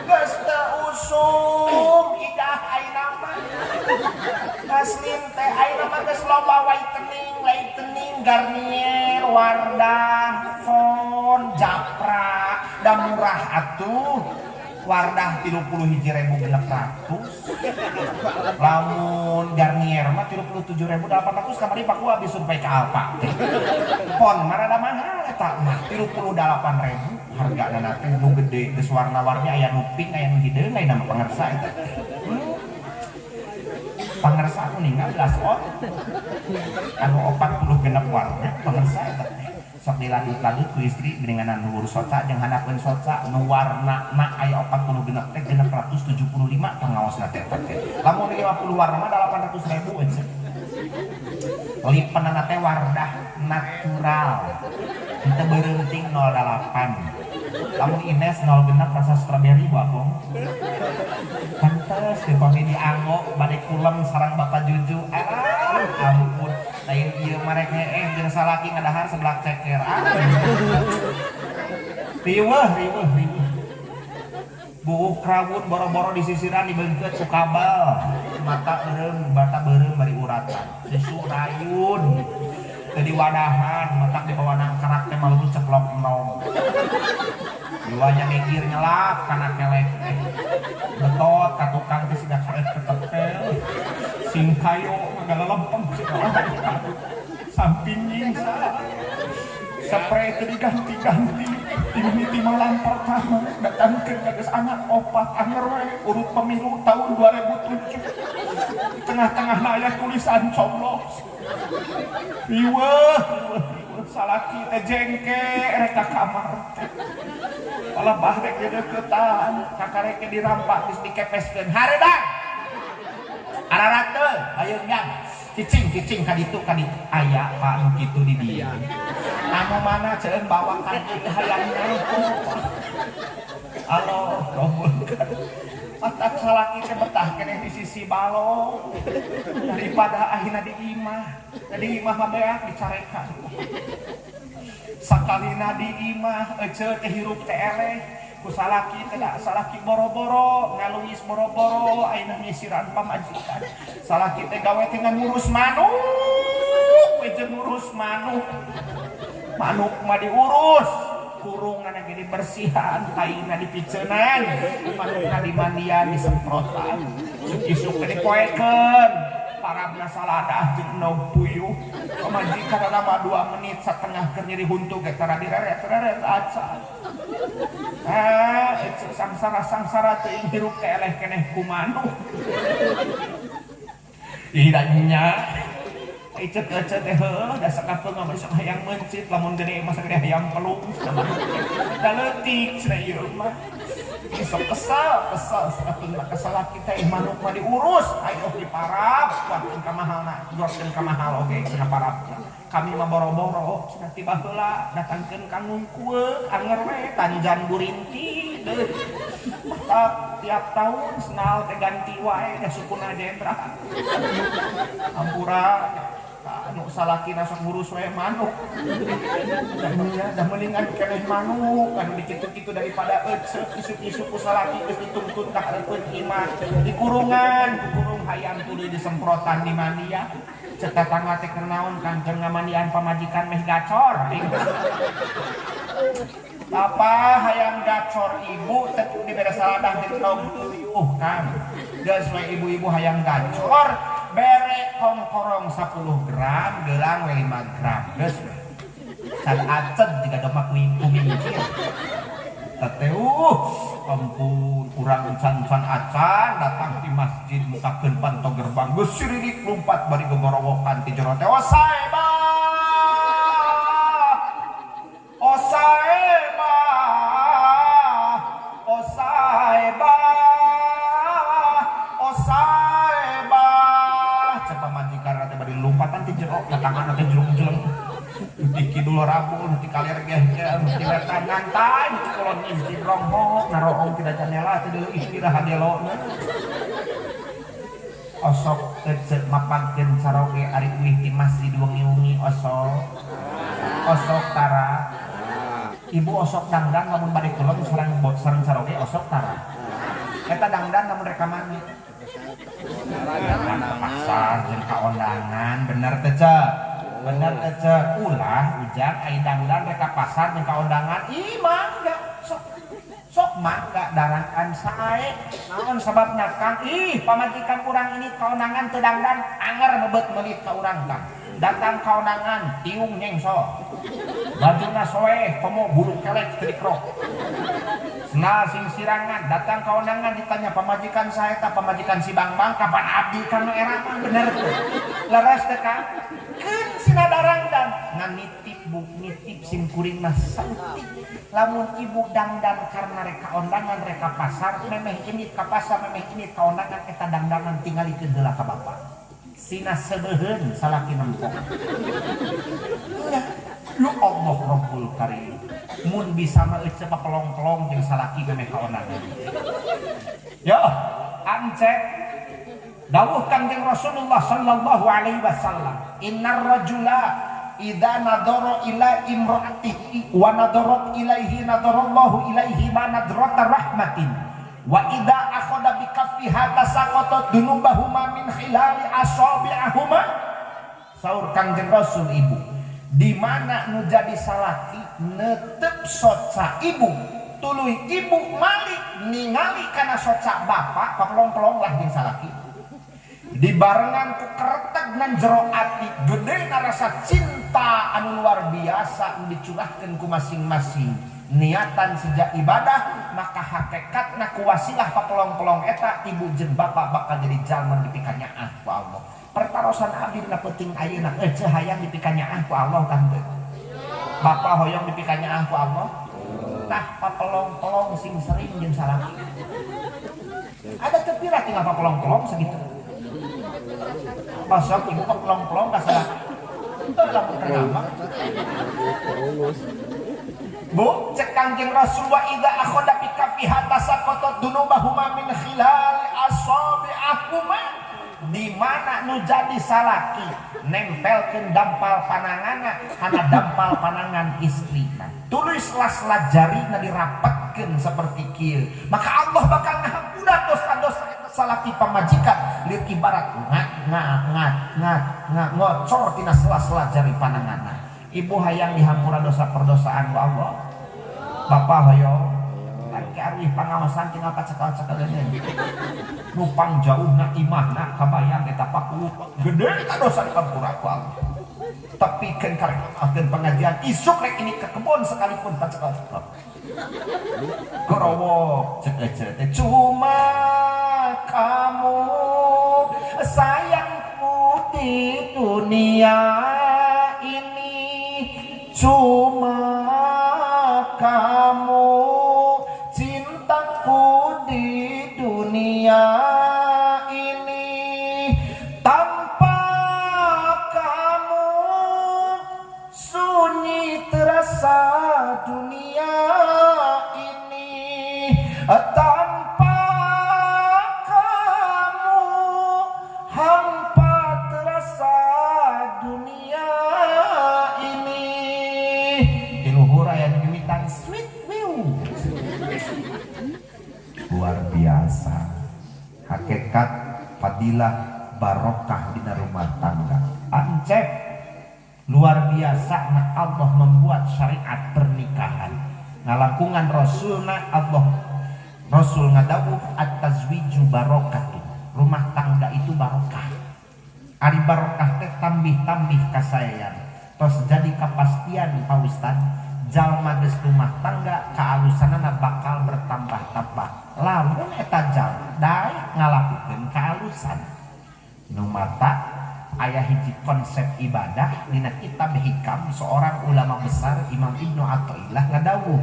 geus teu usum ijah ayeuna mah haslin teh ayeuna mah geus loba whitening Garnier Wardah Fon Japra da murah atuh Wardah 31.000 genep ratus lamun Garnier mah 37.800 kamari Pak gua habis survei ka Alfa Pon mah rada mahal eta mah 38.000 hargana teh nu gede geus warna-warni aya nu pink aya nu hideung aya nama pangarsa eta pangarsa anu ninggal belas anu 40 genep warna pangarsa eta sok dilanjut-lanjut ku istri geuninganan luhur soca jeung handapkeun soca nu warna na aya 40 genep teh 675 pangaosna teh lamun 50 warna mah 800.000 ece lipenana teh Wardah natural henteu beureuting 08 lamun Ines 0 genep rasa strawberry bakong pantes teu pami dianggo bade kulem sareng Bapak Juju ampun lain ieu marek jeung salaki ngadahar sebelah ceker riweuh buuk rawun boro-boro di sisiran dibeungkeut ku kabel mata beureum bari uratan susu rayun Jadi wadahan matak di bawah nangkarak teh malu ceplok nom. Jiwanya ngikir nyelap kana kelek teh. Betot ka tukang teh siga saet ketepel. Sing kayo ngagalempeng samping nyingsa. Spray teh diganti-ganti. Di malam pertama datangkeun ka geus anak opat anger we urut pemilu tahun 2007. Tengah-tengah aya tulisan coblos. Iweuh salaki teh jengke rek ka kamar. Palebah rek deuketan, kakarek dirampak geus dikepeskeun. Hareudang. Ararat teu, ayeuna nyang. Kicing ka ditu aya Pak nu kitu di dieu. Anu mana ceun bawa kan hayang nangku. Alo, rombongan. Matak salaki teh betah keneh di sisi balong daripada akhirna di imah. Jadi imah mah beak dicarekan. Sakalina di imah eceut teh hirup teh eleh. Ku salaki teh da salaki boro-boro ngaluis boro-boro ayeuna nyisiran pamajikan. Salaki teh gawe teh ngurus manuk. Wejeun ngurus manuk. Manuk mah diurus. Kurungan lagi dibersihan, kainna dipiceunan, manukna dimandian, disemprotan. Suki-suki dipoekeun. Parabna saladah jeung nauk puyuh. Pamajikan nama 2 menit setengah keur nyeri huntu ge tara direret-reret acan. Sangsara-sangsara teuing hirup teh eleh keneh ku manuk. Idanya ecet-ecet teh heuh da sakapeung mah sok hayang mencit lamun gede mah sagede hayang pelung. Da leutik cenah ieu mah. Sok kesal sakapeung mah kasalaki teh manuk mah diurus, aya diparab, kuatkeun ka mahalna, gorkeun ka mahal oge cenah parabna. Kami mah boro-boro cenah tiba heula datangkeun ka ngungkueuk anger we tanjan burinti deui. Matak tiap tahun senal teh ganti wae da sukuna jenderal. Ampura anu salakina sok ngurus wae manuk. Da mendingan keneh manuk anu dikitu-kitu daripada eceuk isuk-isuk ku salaki geus dituntun ka hareupeun imah. Di kurungan, kurung hayam tuluy disemprotan di mandia. Cek tetangga teh keur naon Kang keur ngamandian pamajikan meh gacor. Apa hayang gacor ibu teh dibere saladah di kaum tuyuh Kang. Geus we ibu-ibu hayang gacor bere kongkorong 10 gram, gelang 5 gram. Geus can acet jika domak kumincir. Teh ampun urang can-can acan datang di masjid mukakeun pantog gerbang geus siririk lumpat bari gogorowokan ti jero teh osaeba cepa majikan teh bari lumpatan ti jero datangan teh jelung-jelung di kidul rabu, di kalir gehnya, di letan ngantai, di kolon inci rombong, naroong tidak canela, tidak istirahat dialogna. Osok kecet mapangkeun saroge ari uih ti masjid wengi-wengi osok tara. Ibu osok dangdang lamun bade kulon sareng saroge osok tara. Eta dangdang lamun reka mani. Dangdang pasar jeung kaondangan bener teh bener aja ulah ujang ai dangdang reka pasar jeung kaundangan ih mangga sok mangga darangan sae naon sababna Kang ih pamajikan urang ini kaundangan teu dangdang anger mebet meuli ka urang Kang datang kaundangan tiung nyengso bajuna soeh komo bulu kelek teu dikrok senal sing sirangan datang kaundangan ditanya pamajikan sae tah pamajikan si Bang kapan abdi kanu era mah bener tuh leres teh Kang keun sina darangdan ngan nitip sim kuring mah sautik lamun ibu dangdan karena reka ondangan reka pasar memeh ini ka pasar memeh ini ka ondangan eta dangdangan tingalikeun heula ka bapa sina sebeuheun salaki nempok lu Allah Rabbul Karim mun bisa mah eueuh pelong-pelong jeung salaki memeh ka ondangan ya ancet dawuh Kanjeng Rasulullah sallallahu alaihi wasallam innar rajula idza nadara ila imraatihi wa nadarat ilaihi nadarallahu ilaihi ma nadrata rahmatin wa idza akhadha bi kaffiha tasaqatat dunubahuma min khilali asabi'ahuma saur Kanjeng Rasul ibu di mana nu jadi salaki netep soca ibu tuluy ibu malik ningali kana soca bapak papelong-pelong lah jeung salaki dibarengan ku keretek nan jero ati gede rasa cinta anu luar biasa dicurahkeun ku masing-masing niatan sejak ibadah maka hakikatna ku wasilah papelong-pelong eta ibu jeung bapak bakal jadi jalma dipikanyaah ku Allah. Pertarosan abdi na penting ayeuna ece hayang dipikanyaah ku Allah tante. Bapak hoyong dipikanyaah ku Allah. Tah papelong-pelong sing sering jeung salaki. Ada kepira tinggal papelong-pelong segitu. Pasal ibu papelong-pelong ka salaki. Teu lamun kenapa? Bu, cek Kangjeng Rasulullah idza akhadha bi kaffiha tasaqatat dunubahuma min khilal asabi'ahuma di mana nu jadi salaki nempelkeun dampal pananganna kana dampal panangan istrina tulis las-las jarina dirapatkeun saperti kieu maka Allah bakal ngahampura dosa-dosa salaki pamajikan lir ibarat ngocor tina sela-sela jari pananganna. Ibu hayang dihampura dosa perdosaan ku Allah. Bapak hoyong ki arwih pangawasan tinggal pacekal-cekaleun. Nupang jauhna imahna kabayang eta paku gede ka dosa dihampura ku Allah. Tepikeun karek akeun pengajian isuk rek ini ke kebon sekalipun pacekal-cekal. Gorowo cek teh cuma kamu sayangku di dunia ini cuma kamu cintaku di dunia ini tanpa kamu sunyi terasa dunia ini tanpa kamu hampa terasa dunia ini diluhur aya nyumitan sweet view luar biasa hakikat fadilah barokah di rumah tangga ancep luar biasa nah Allah membuat syariat pernikahan ngalangkungan rasulna Allah Rasul ngadawuh at-tazwiju barokatun rumah tangga itu barokah ari barokah teh tambih-tambih kasayan tos jadi kepastian Pak Ustad jalma geus rumah tangga kaalusanana bakal bertambah-tambah lamun eta jalma daek ngalakukeun kaalusan nu mata aya hiji konsep ibadah dina kitab hikam seorang ulama besar Imam Ibnu Athaillah ngadawuh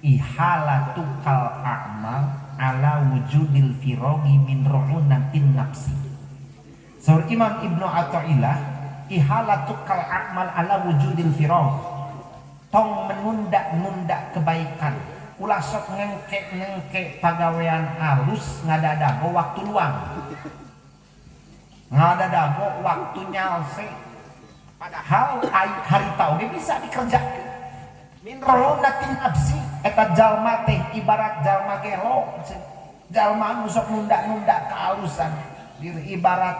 ihalatu kal a'mal ala wujudil firogi min ru'unatin nafsi. Saur Imam Ibnu Athaillah ihalatu kal a'mal ala wujudil firog tong menunda-nunda kebaikan ulah sok ngengke pagawean halus ngadadago waktu luang ngadadago waktu nyalse padahal hari tau ge bisa dikerjakan min ru'unatin nafsi eta jalma teh ibarat jalma gelo jalma anu sok nunda-nunda kehalusan ibarat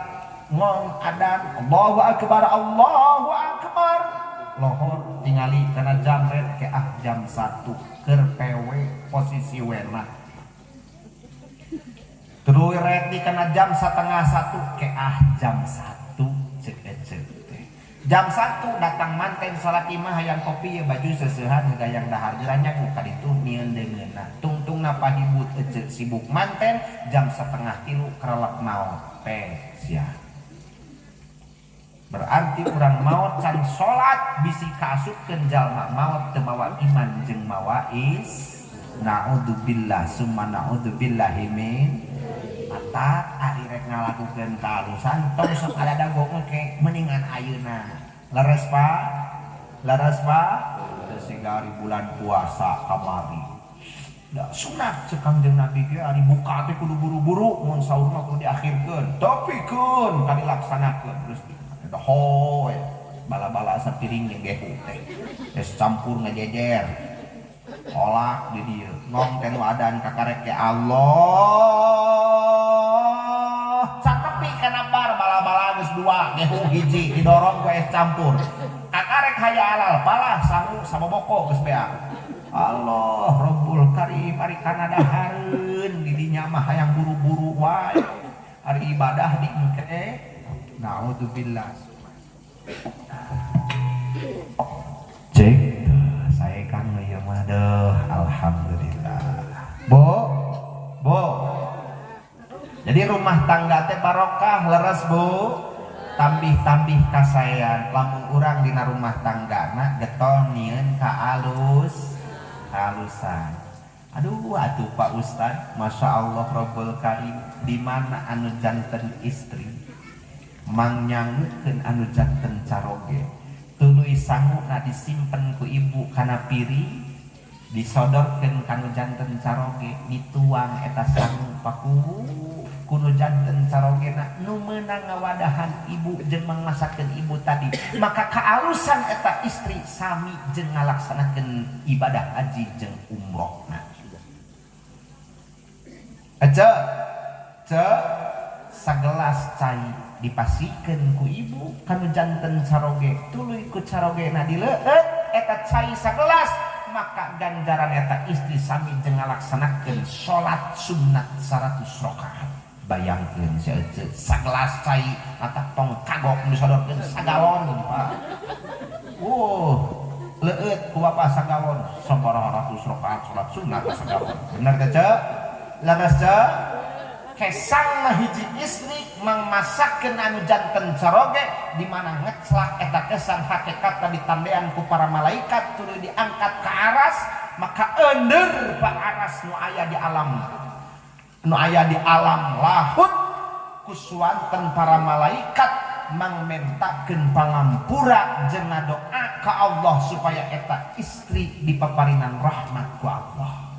ngong adan Allahu akbar lohor tingali kana jam red ke jam 1 keur pewe posisi wena terus red di kana jam 12:30 ke jam 1 cek jam 1 datang manten salat imah hayang kopi ya baju seseuhan gayang dahar geranya ku kaditu nieun deungeunna tungtungna pahibut ece sibuk manten jam 2:30 kerelep maot teh sia berarti urang maot can salat bisi kaasupkeun jalma maot teu mawa iman jeung mawa naudzubillah summa naudzubillahi min atat ari rek ngalakukeun kaalusan tong sok adadago engke mendingan ayeuna leres pa teu sigari bulan puasa kamari da sunat cek Kangjeng Nabi ge ari buka teh kudu buru-buru mun saur mah kudu diakhirkeun tapi keun ka dilaksanakeun terus hoy bala-bala sapiring yang gehu teh geus campur ngajejer olak di dieu ngong teh nu adan kakarek ke Allah can nepi kana bar bala-bala geus dua gehu hiji didorong ku es campur kakarek hayal palah sangu sama boko geus bea. Allah Rabbul Karim ari kana dahareun di dinya mah hayang buru-buru wae. Ari ibadah diengke. Naudzubillah. Cek saya kan ieu mah deuh alhamdulillah. Bo. Jadi rumah tangga teh barokah leres Bu. Tambih-tambih kasayan lamun urang dina rumah tanggana getol nyieun ka halusan. Aduh atuh Pak Ustad, Masya Allah Rabbul Karim, di mana anu janten istri mangnyangukeun anu janten caroge tuluy sanguna disimpen ku ibu kana piring disodorkeun kanu janten caroge dituang eta sangu paku kuno janten carogena nu meunang ngawadahan ibu jeung mangmasakeun ibu tadi maka kaalusan eta istri sami jeung ngalaksanakeun ibadah haji jeung umrohna. Aja sagelas cai dipasikeun ku ibu kanu janten caroge tuluy ku carogena dileueut eta cai sagelas maka ganjaran eta istri sami jeung ngalaksanakeun salat sunat 100 rakaat. Bayangkeun saeuceu sagelas cai atak tong kagok disodorkeun sagalon Pak. Leueut ku bapa sagalon sabaraha ratus rakaat salat sunat sagalon. Bener teh ce? Laras ce? Kesang hiji istri mangmasakeun anu janten caroge di mana ngeclak eta kesan hakikatna ditandean ku para malaikat tuluy diangkat ke aras maka ender Pak aras nu aya di alam lahut kuswanten para malaikat mangmentakeun pangampura jeung ngadoa ka Allah supaya eta istri dipaparinan rahmat ku Allah.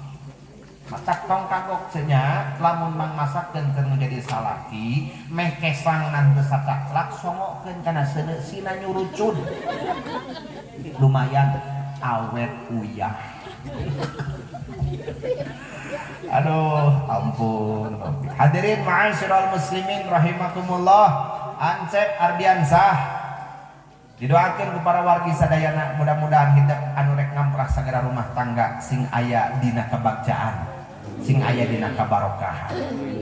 Matak tong kagok cenah lamun mangmasakeun keur jadi salaki meh kesangnan teu sataklak songokeun kana seuneusina nyurucun. Lumayan awet uyah. Aduh ampun. Hadirin ma'asyiral muslimin rahimakumullah. Ansep Ardiansah didoakeun ku para wargi sadayana mudah-mudahan kita anu rek ngamprah sagara rumah tangga sing aya dina kebagjaan sing aya dina kabarokahan.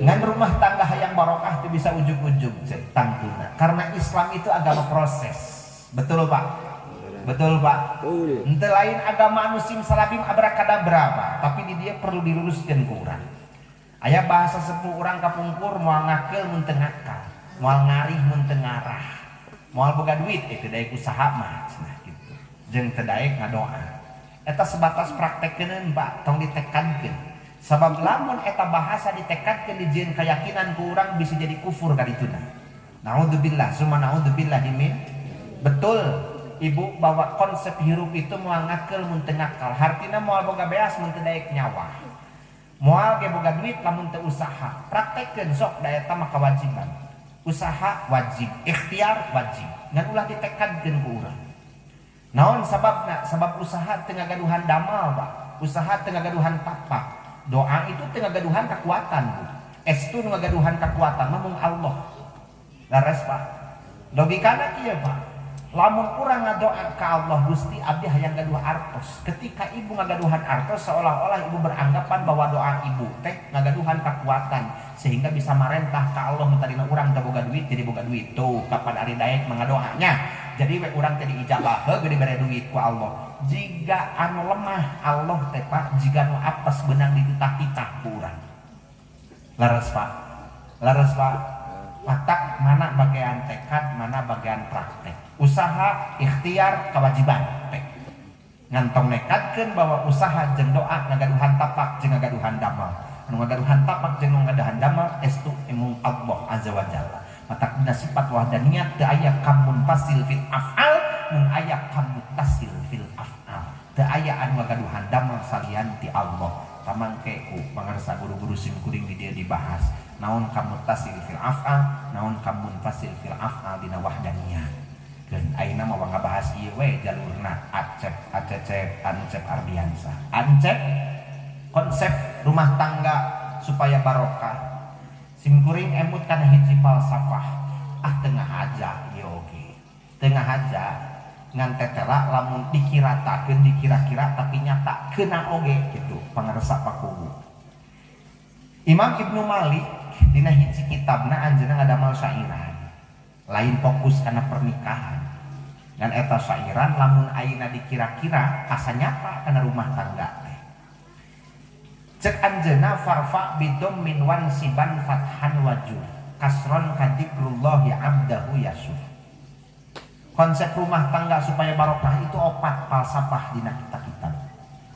Ngan rumah tangga hayang barokah teu bisa ujug-ujug tangtuna karena Islam itu agama proses. Betul Pak? Betul Pak? Ente lain agama anu simsalabim abrakadabra Pak, tapi di dia perlu diluruskeun ku urang. Aya bahasa sepuh urang kapungkur moal ngakeul mun teu ngakal, moal ngarih mun teu ngarah, moal boga duit teu daek usaha mah cenah kitu. Jeung teu daek ngadoa. Eta sebatas praktekkeun Pak, tong ditekankeun. Sabab lamun eta bahasa ditekadkeun dijieun keyakinan ku urang bisa jadi kufur ka dituna. Naudzubillah, summa naudzubillah dimin. Betul. Ibu bawa konsep hirup itu moal ngakeul mun teu ngakal, hartina moal boga beas mun teu daek nyawa. Moal ge boga duit lamun teu usaha. Praktekkeun sok da eta mah kewajiban. Usaha wajib, ikhtiar wajib. Ngan ulah ditekadkeun ku urang. Naon sababna? Sabab usaha teu ngagaduhan damal, Pak. Usaha teu ngagaduhan tapak. Doa itu teu ngagaduhan kekuatan, Bu. Estu nu ngagaduhan kekuatan mah mung Allah. Laras, Pak. Logikana kieu, Pak. Lamun urang ngadoa ka Allah Gusti abdi hayang gaduh artos. Ketika ibu ngagaduhan artos seolah-olah ibu beranggapan bahwa doa ibu teh ngagaduhan kekuatan sehingga bisa marentah ka Allah mutarina urang teu boga duit jadi boga duit. Tuh kapan ari daek mangadoanya. Jadi we urang teh diijabah heuh dibere duit ku Allah. Jiga anu lemah Allah teh Pak, jiga anu apes beunang dititah-titah ku urang. Laras Pak. Laras Pak. Matak mana bagian tekad, mana bagian praktek. Usaha, ikhtiar, kewajiban. Ngantong nekadkeun bahwa usaha jeung doa ngagaduhan tapak jeung ngagaduhan damal. Anu ngagaduhan tapak jeung ngagaduhan damal estu emung Allah azza wa jalla. Matak dina sifat wahdaniyah teu aya kamun fasil fil af'al, mun aya kamun tasil fil af'al. Teu aya anu ngagaduhan damal salian ti Allah. Tamangke ku pangarsa guru-guru sim kuring di dia dibahas. Naon kamun tasil fil af'al, naon kamun fasil fil af'al dina wahdaniyah. Dan aina mau ngabahas ieu we jalurna Ansep Ardiansah. Ansep konsep rumah tangga supaya barokah. Sim kuring emut kana hiji falsafah. Tengah aja ieu oge. Tengah aja ngan tetela lamun dikiratakeun dikira-kira tapi nyata kena oge gitu pangaresa pakubu. Imam Ibnu Malik dina hiji kitabna anjeunna ngadamel syairan lain fokus karena pernikahan dan eta syairan lamun ayeuna dikira-kira asa nyata kana rumah tangga teh. Cek anjeunna farfa bidom min wan siban fathan wajur kasron kadikrullahi abdahu yasuf. Konsep rumah tangga supaya barokah itu opat falsafah dina kitab-kitab.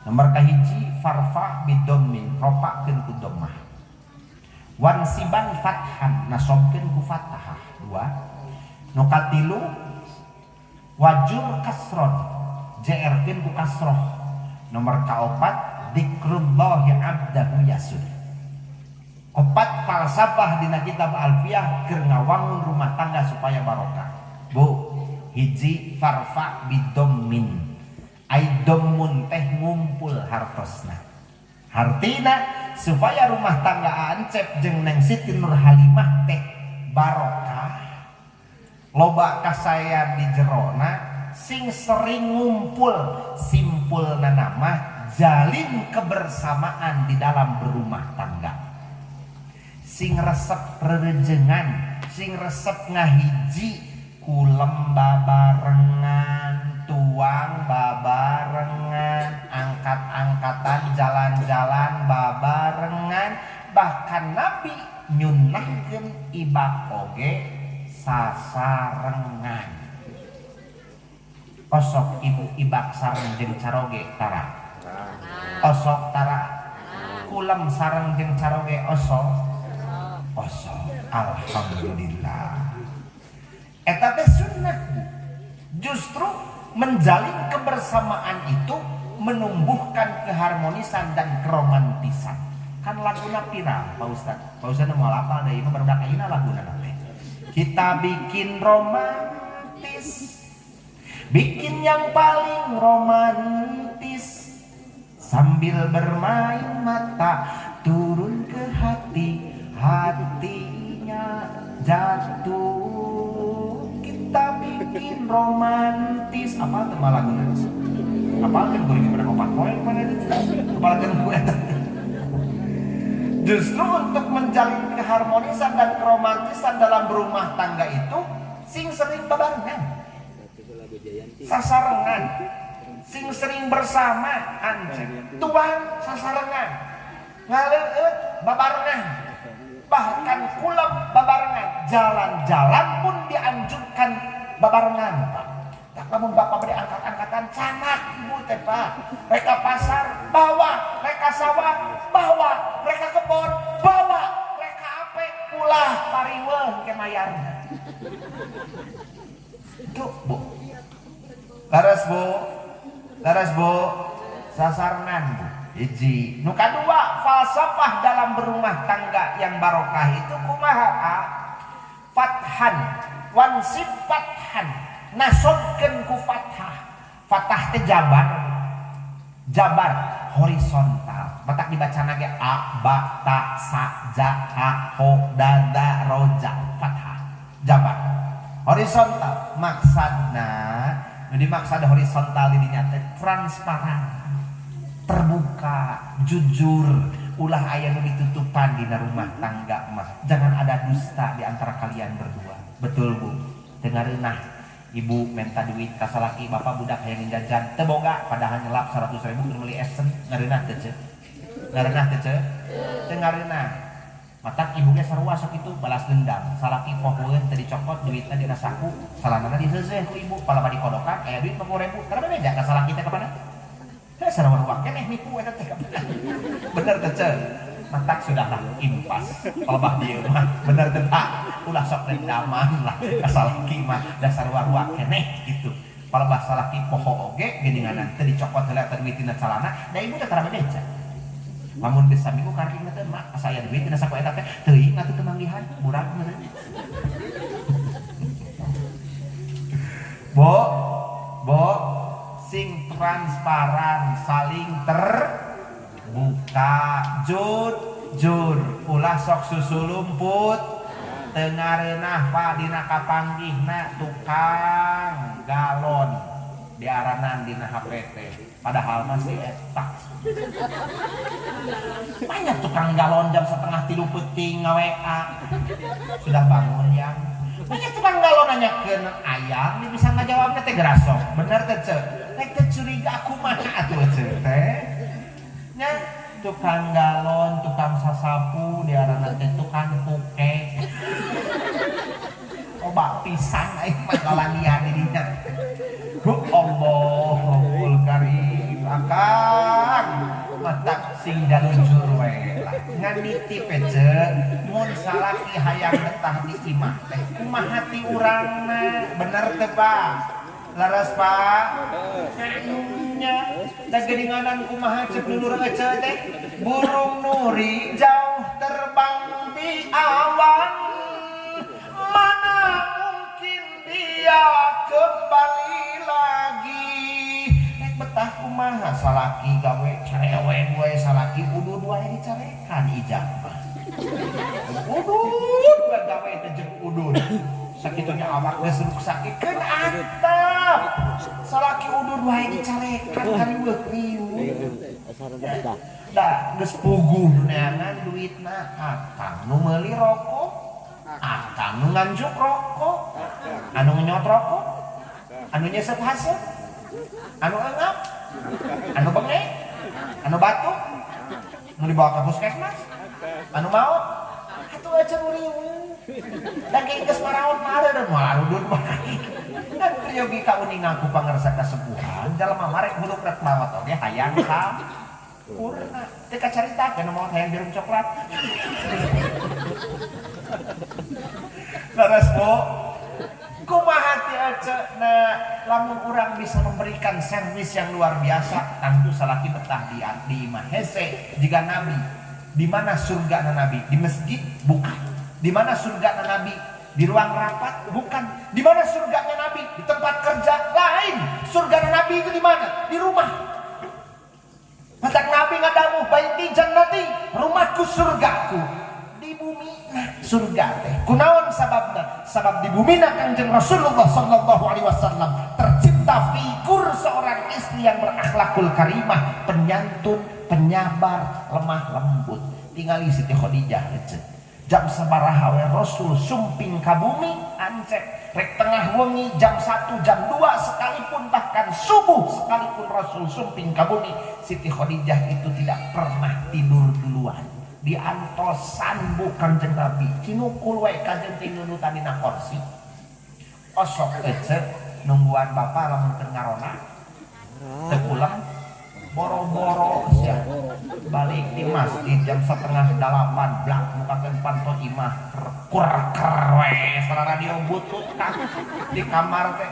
Nomor kahiji farfa bidom min ropakeun ku dhammah. Wan siban fathan nasobkeun ku fathah. 2 nu katilu wajur kasron jerkeun ku kasroh. Nomor kaopat dikrullahi abdahu yasud. Opat falsafah dina kitab alfiyah keur ngawangun rumah tangga supaya barokah. Bu, hiji farfa bidommin ai dommun teh ngumpul hartosna. Hartina supaya rumah tangga Ancep jeung Neng Siti Nurhalimah teh barokah. Loba kasaya di jerona sing sering ngumpul simpulna nama jalin kebersamaan di dalam berumah tangga. Sing resep rerejengan, sing resep ngahiji kulem babarengan, tuang babarengan, angkat-angkatan jalan-jalan babarengan, bahkan Nabi nyunnahkeun ibak oge sasarengan. Osok ibu ibak sareng jeung caroge tara. Osok tara. Kulem sareng jeung caroge osok. Osok. Alhamdulillah. Eta teh sunnah. Justru menjalin kebersamaan itu menumbuhkan keharmonisan dan keromantisan. Kan laguna viral, Pak Ustaz. Pak Ustaz mau apa deui mah barudak ayeuna laguna teh. Kita bikin romantis, bikin yang paling romantis, sambil bermain mata turun ke hati, hatinya jatuh. Kita bikin romantis. Apa tema laguna? Apa kan gue lagi pada opat poin mana itu? Kepala kan gue. Justru untuk menjalin keharmonisan dan keromantisan dalam berumah tangga itu sing sering babarengan, sasarengan, sing sering bersama anjing, tuang sasarengan, ngaleueut babarengan, bahkan kulem babarengan, jalan-jalan pun dianjurkan babarengan, Pak. Tak lamun bapak beri angkat-angkatan canak ibu teh Pak. Reka pasar bawa, reka sawah bawa, reka kebon bawa, reka ape ulah pariweuh ke mayarna. Tuh Bu. Laras Bu. Sasarnan Bu. Hiji. Nu kadua falsafah dalam berumah tangga yang barokah itu kumaha? Fathan, wansib fathan. Nasobkeun ku fathah. Fathah teh jabar horizontal. Matak dibacana ge a ba ta sa ja ha ho da da roja. Fathah jabar horizontal. Maksudna nu dimaksud horizontal di dinya teh transparan, terbuka, jujur, ulah aya nu ditutupan dina rumah tangga mah. Jangan ada dusta di antara kalian berdua. Betul Bu. Dengareunah ibu minta duit ka salaki, bapak budak hayang jajan teu boga padahal nyelap 100.000 keur meuli esen. Ngareunah teu ce? Ngareunah teu ce? Teu ngareunah. Matak ibu ge sarua sok itu balas dendam. Salaki pohoeun teu dicokot duitna dina saku, salanana diheuseuh ku ibu pala badi kodokan aya duit 50.000. Karena beda ka salaki teh ka mana? Heh sarua keneh nipu eta teh. Bener teu ce? Matak sudahlah impas. Palebah dieu mah bener teu Pak. Ulah sok dendaman lah kasalaki mah dasar warua keneh gitu. Palebah salaki poho oge geuninganan teu dicokot heula teh duit dina calana, da ibu teh tara bebeja. Lamun geus saminggu karking teh mak asa aya duit dina saku eta teh teuing atuh teu manggihan burak meureun. Bo sing transparan, saling terbuka, jujur, ulah sok susulumput. Tengareunah Pak dina kapanggihna tukang galon diaranan dina HPT padahal masih etak banyak tukang galon jam setengah 3 peuting nge-WA sudah bangun yang banyak tukang galon nanyakeun ayam dia bisa ngajawabna teh gerasok bener teh ceuk rek teh curiga aku mah atuh ceuk teh nya tukang galon tukang sasapu diaranan teh tukang puke oba pisan aing mah kalanian dirinya Allahul Karim akan matak sing dalunjur we lah ngan nitip ceuk mun salaki hayang betah di imah teh kumaha ti urangna bener teh Pak laras Pak nya da geuninganan kumaha ceuk lulur ece teh burung nuri jauh terbang di awan mana mungkin dia kembali lagi betah kumaha salaki gawe carewen we salaki udud wae dicarekan ijab mah udud gawe teh jeung udud sakitunya awak geus ruksakikeun atap salaki udud wae dicarekan kaliweuh riuh da geus puguh neangan duitna akang nu meuli rokok akang nu nganjuk rokok anu nyot rokok anu nyesep hasil anu engap anu bengek anu batuk nu dibawa ke puskesmas anu maot atuh aja riuh dan kayak geus maraot mare dan marudut bae dan priyogi ka uning ngaku pangarsa kasepuhan jalema marek huluk rek maot oge hayang ka purna teu kacaritakeun mau hayang jarum coklat laras po kumaha ti aceuna lamun urang bisa memberikan servis yang luar biasa tangtu salaki betah di imah hese jika nabi di mana surga nabi di masjid bukan di mana surga nabi di ruang rapat bukan di mana surganya nabi di tempat kerja lain surga nabi itu di mana di rumah matak nabi ngadamu baiti jannati rumahku surgaku di bumi nah surga teh kunaon sababna sabab di bumi Kanjeng Rasulullah sallallahu alaihi wasallam tercipta figur seorang istri yang berakhlakul karimah penyantun penyabar lemah lembut tingali Siti Khadijah ece jam sabaraha we Rasul sumping ka bumi ancek rek tengah wengi jam 1 jam 2 sekalipun bahkan subuh sekalipun Rasul sumping ka bumi Siti Khadijah itu tidak pernah tidur duluan diantosan bukan Kanjeng Nabi cinukul wae Kanjeng tinunutan dina kursi osok ece nungguan bapa lamun keur ngarona teu pulang boro-boro sia balik di masjid jam 7:30 blak mukakeun panto imah kur-kur we sareng radio butut kan di kamar teh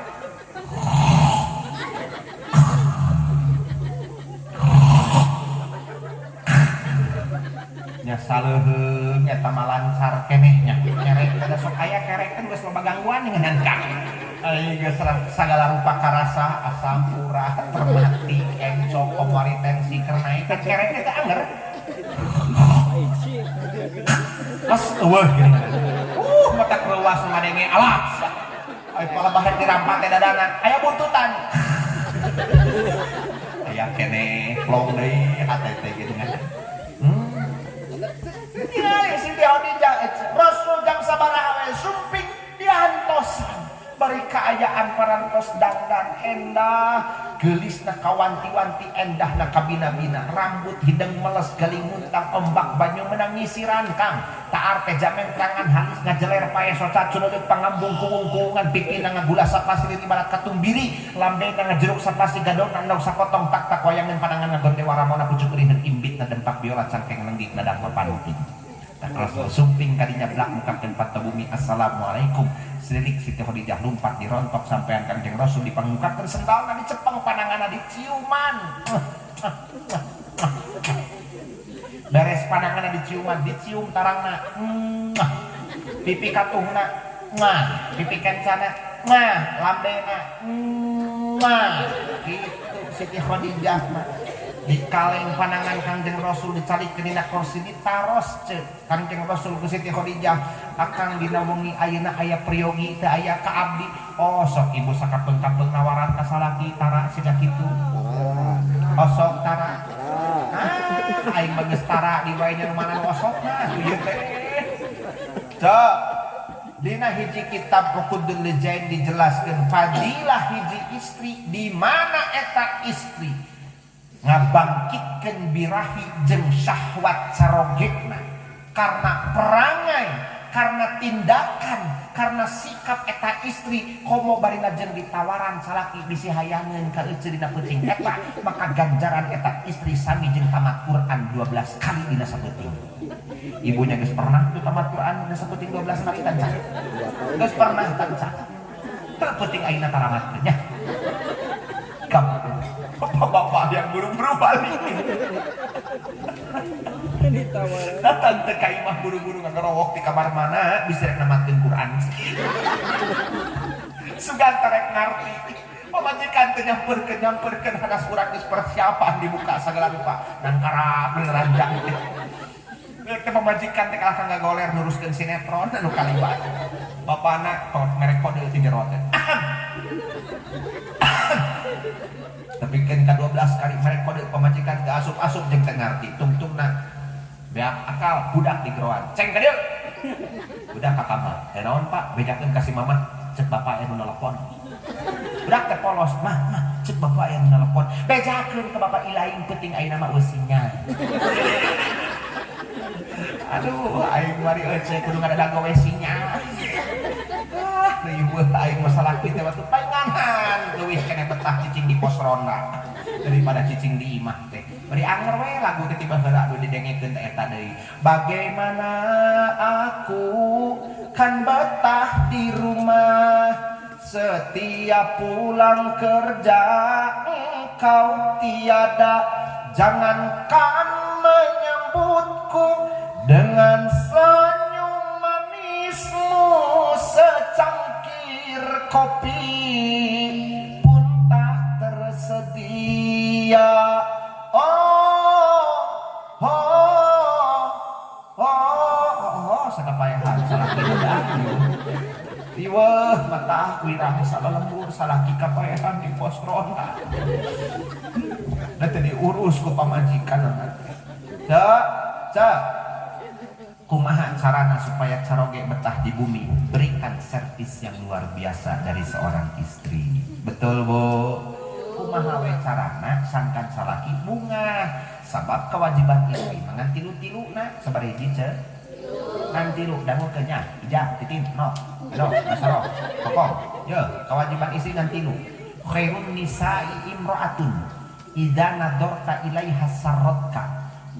nya saleuheung nya tah lancar keneh nya kerek kada sok aya kerek teh geus loba gangguan ngeunaan kang ai geus sagala rupa karasa asam urat termati encok komari tensi keur naik teh kerek teh anger pas eueuh gini mata kreuwas ngadenge alas ai pala bahet dirampak teh dadanan aya buntutan aya keneh plong deui hate teh gitu kan ya Siti Khadijah Rasul jam sabaraha we sumping diantosan bari kaayaan parantos dandan endah geulisna kawanti-wanti endahna kabina-bina rambut hideng meles galing muntang ombak banyu menang ngisiran kang taar teh jameng terangan halis ngajeler pae soca culeuk pangambung kuung-kuungan pipina ngagula sapasi di barat katumbiri lambena ngajeruk sapasi gadon andong sakotong tak wayangan panangan ngagonte waramona pucuk rindeun imbitna dempak biola cangkeng lenggik dadak papanuting Rasul sumping kadinya blak mukakeun pata bumi assalamualaikum selilik Siti Khadijah lumpat dirontok sampean Kanjeng Rasul dipangmukakeun sendalna dicepeng pananganna diciuman beres pananganna diciuman dicium tarangna pipi katuhna pipi kencana lambena gitu Siti Khadijah mah di kaleng panangan Kangjeng Rasul dicalikeun dina kursi ditaros ceuk Kangjeng Rasul ku Siti Khadijah akang dina wengi ayeuna aya priyogi teu aya ka abdi oh sok ibu sakapeung-kapeung nawaran ka salaki tara siga kitu oh sok tara aing mah geus tara di bae nya mana osokna ieu teh cok dina hiji kitab Uqudul Lijain dijelaskeun fadilah hiji istri di mana eta istri ngabangkitkeun birahi jeung syahwat sarogena karena perangai karena tindakan karena sikap eta istri komo barina jeung ditawaran salaki bisi hayangeun ka euceul dina peuting eta maka ganjaran eta istri sami jeung tamat Quran 12 kali dina sapeuting ibunya geus pernah tuh tamat Quran dina sapeuting 12 kali tancah geus pernah tancah teu peuting ayeuna taramatkeun nya bapak-bapak yang buru-buru balik datang ke kaimah buru-buru ngerowok di kamar mana bisa rek namatkeun Quran sugan terek ngarti pamajikan teh nyamperkeun hadas urang geus persiapan dibuka sagala rupa dan karab ranjang teh teh pamajikan teh kalah ngagoler nuruskeun sinetron anu kalibat bapana merek kode ti jero teh tapi kan ke-12 kali mereka kode pemajikan ke asup-asup jeung teu ngarti tungtungna beak akal budak di geroan ceng ka dieu budak ka kamar naon pak bejakeun ka si mamah cek bapak anu nelpon budak teh polos mah cek bapak anu nelpon bejakeun ka bapak ilaing penting ayeuna mah eusinya aduh aing mari euceuk kudu ngadadag wesinya riweuh aing masalah kitu teh waktu painganan leuwih keneh betah cicing di pos ronda daripada cicing di imah teh bari anger we lagu teh tiba heula anu didengekeun teh eta deui bagaimana aku kan betah di rumah setiap pulang kerja engkau tiada jangankan menyambutku dengan senyum manismu secangkir kopi pun tak tersedia sakapayahan salaki budak riweuh mata wirah salah lembur salaki kapayahan di pos ronda da teh diurus ku pamajikan cak kumaha carana supaya caroge betah di bumi berikan servis yang luar biasa dari seorang istri betul bu kumaha we carana sangkan salaki bunga sabab kewajiban istri mangan tilu-tiluna sabaraha ce ngan tilu dangu kenyang ijah titim no masaro pokok ye kewajiban istri ngan tilu khairun nisa'i imra'atun idza nadorta ilaiha sarratka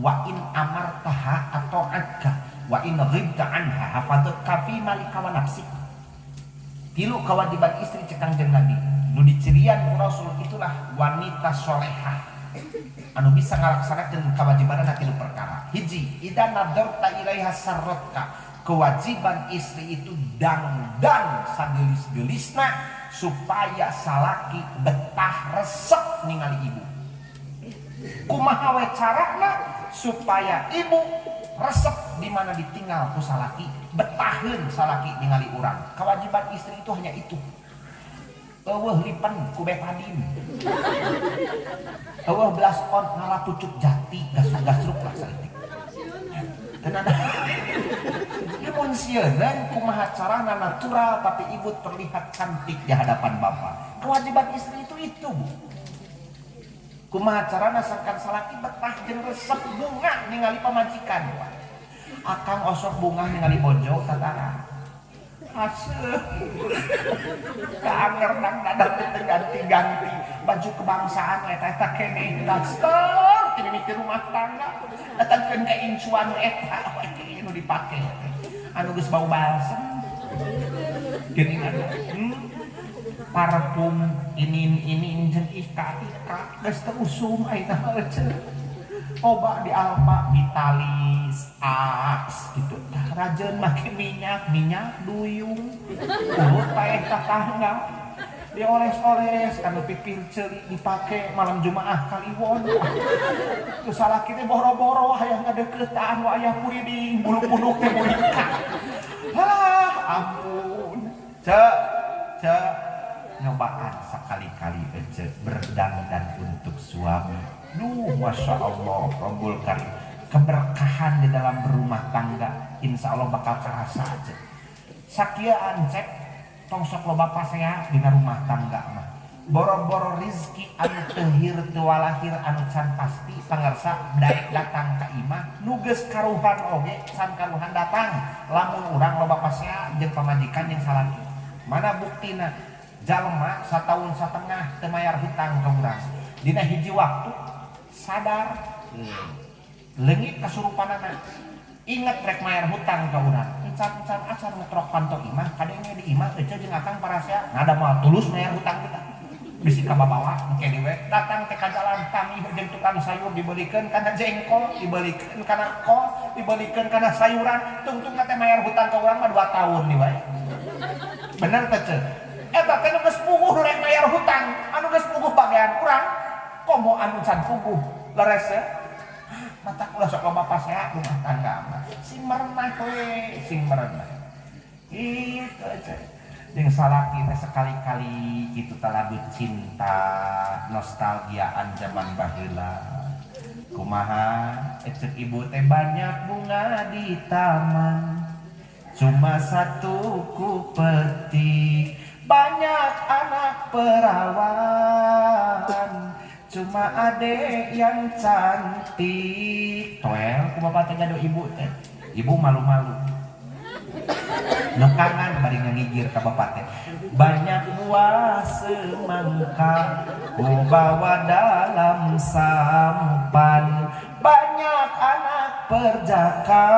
wa in amartaha ata'atka wa in ghibta anha hafadhatka fi malika wa nafsik tilu kewajiban istri cek Kangjeng Nabi nu dicirian ku Rasul itulah wanita solehah anu bisa ngalaksanakeun kewajibanna tilu perkara hiji idza nadarta ilaiha sarratka kewajiban istri itu dangdang sagelis-gelisna supaya salaki betah resep ningali ibu kumaha we carana supaya ibu resep di mana ditinggal ku salaki betaheun salaki ningali urang kewajiban istri itu hanya itu eueuh lipen ku betadin eueuh belas on ngalah pucuk jati gasruk lah saeutik dan ada namun sieun kumaha carana natural tapi ibu terlihat cantik di hadapan bapak kewajiban istri itu Bu kumaha carana sangkan salaki betah jeung resep bunga ningali pamajikan akang osok bunga ningali bojo tatara aseuh kaanger nang dadang teh ganti-ganti baju kebangsaan eta keneh daster tinu mikir rumah tangga datangkeun ka incuan eta anu dipake anu geus bau balsam geuningan parfum ini jeung ika geus teu usum ayeuna euceul obat di Alfa Vitalis Axe gitu rajeun make minyak duyung urut paeh tatangga dioles-oles anu pipir ceuli dipake malam Jumaah Kaliwon. Terus salaki teh boro-boro hayang ngadeuketan wayah puriding bulu-buluk teh munika. Halah ampun. Cek nyobaan sekali-kali aja berdandan untuk suami. Masya Allah, Rabbul Karim. Keberkahan di dalam berumah tangga insya Allah bakal kerasa aja. Sakiaan cek tong sok loba pasea dina rumah tangga mah boro-boro rizki anu tehir teu walahir anu can pasti pangarsa daek datang ka imah nuges karuhan oge can karuhan datang lamun urang loba pasea jeung pamajikan jeung salaki mana buktina jalma satahun satengah teu mayar hutang ka urang dina hiji waktu sadar leungit kasurupanana ingat rek mayar hutang ka urang encan acar ngetrok panto imah kadenge di imah teh jeung akang parasea ngada moal tulus mayar hutang kita bisi ka babawa engke diwe datang teh ka jalan tami jeung tukang sayur dibelikeun kana jengkol dibelikeun kana kol dibelikeun kana sayuran tungtung teh mayar hutang ka urang mah 2 tahun di wae bener teh ceuk eta teh nu geus puguh rek mayar hutang anu geus puguh bagean urang komo anu can puguh leres ya mata ulah sok loba pasea rumah tangga mah sing merenah we sing merenah itu aja jeung salaki teh sekali-kali kitu teh lagu cinta nostalgiaan zaman baheula kumaha ceuk ibu teh banyak bunga di taman cuma satu ku petik banyak anak perawan cuma adek yang cantik toel ku bapak teh gado ibu teh ibu malu-malu nukangan bari ngigir ka bapak teh banyak buah semangka ku bawa dalam sampan banyak anak perjaka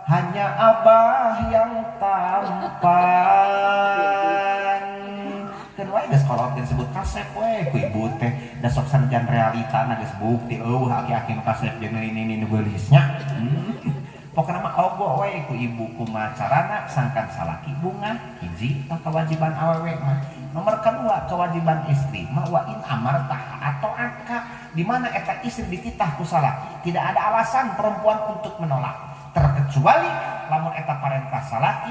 hanya abah yang tampan kan wae geus kolot disebut kasep we ku ibu teh da sok sanjan realita na geus bukti aki-aki nu kasep jeung ini nu geulisnya pokona mah ogo we ku ibu kumaha carana sangkan salaki bunga hiji kewajiban awewe mah nomor kedua kewajiban istri mah wa in amartah atau angka di mana eta istri dititah ku salaki tidak ada alasan perempuan untuk menolak terkecuali lamun eta parentah salaki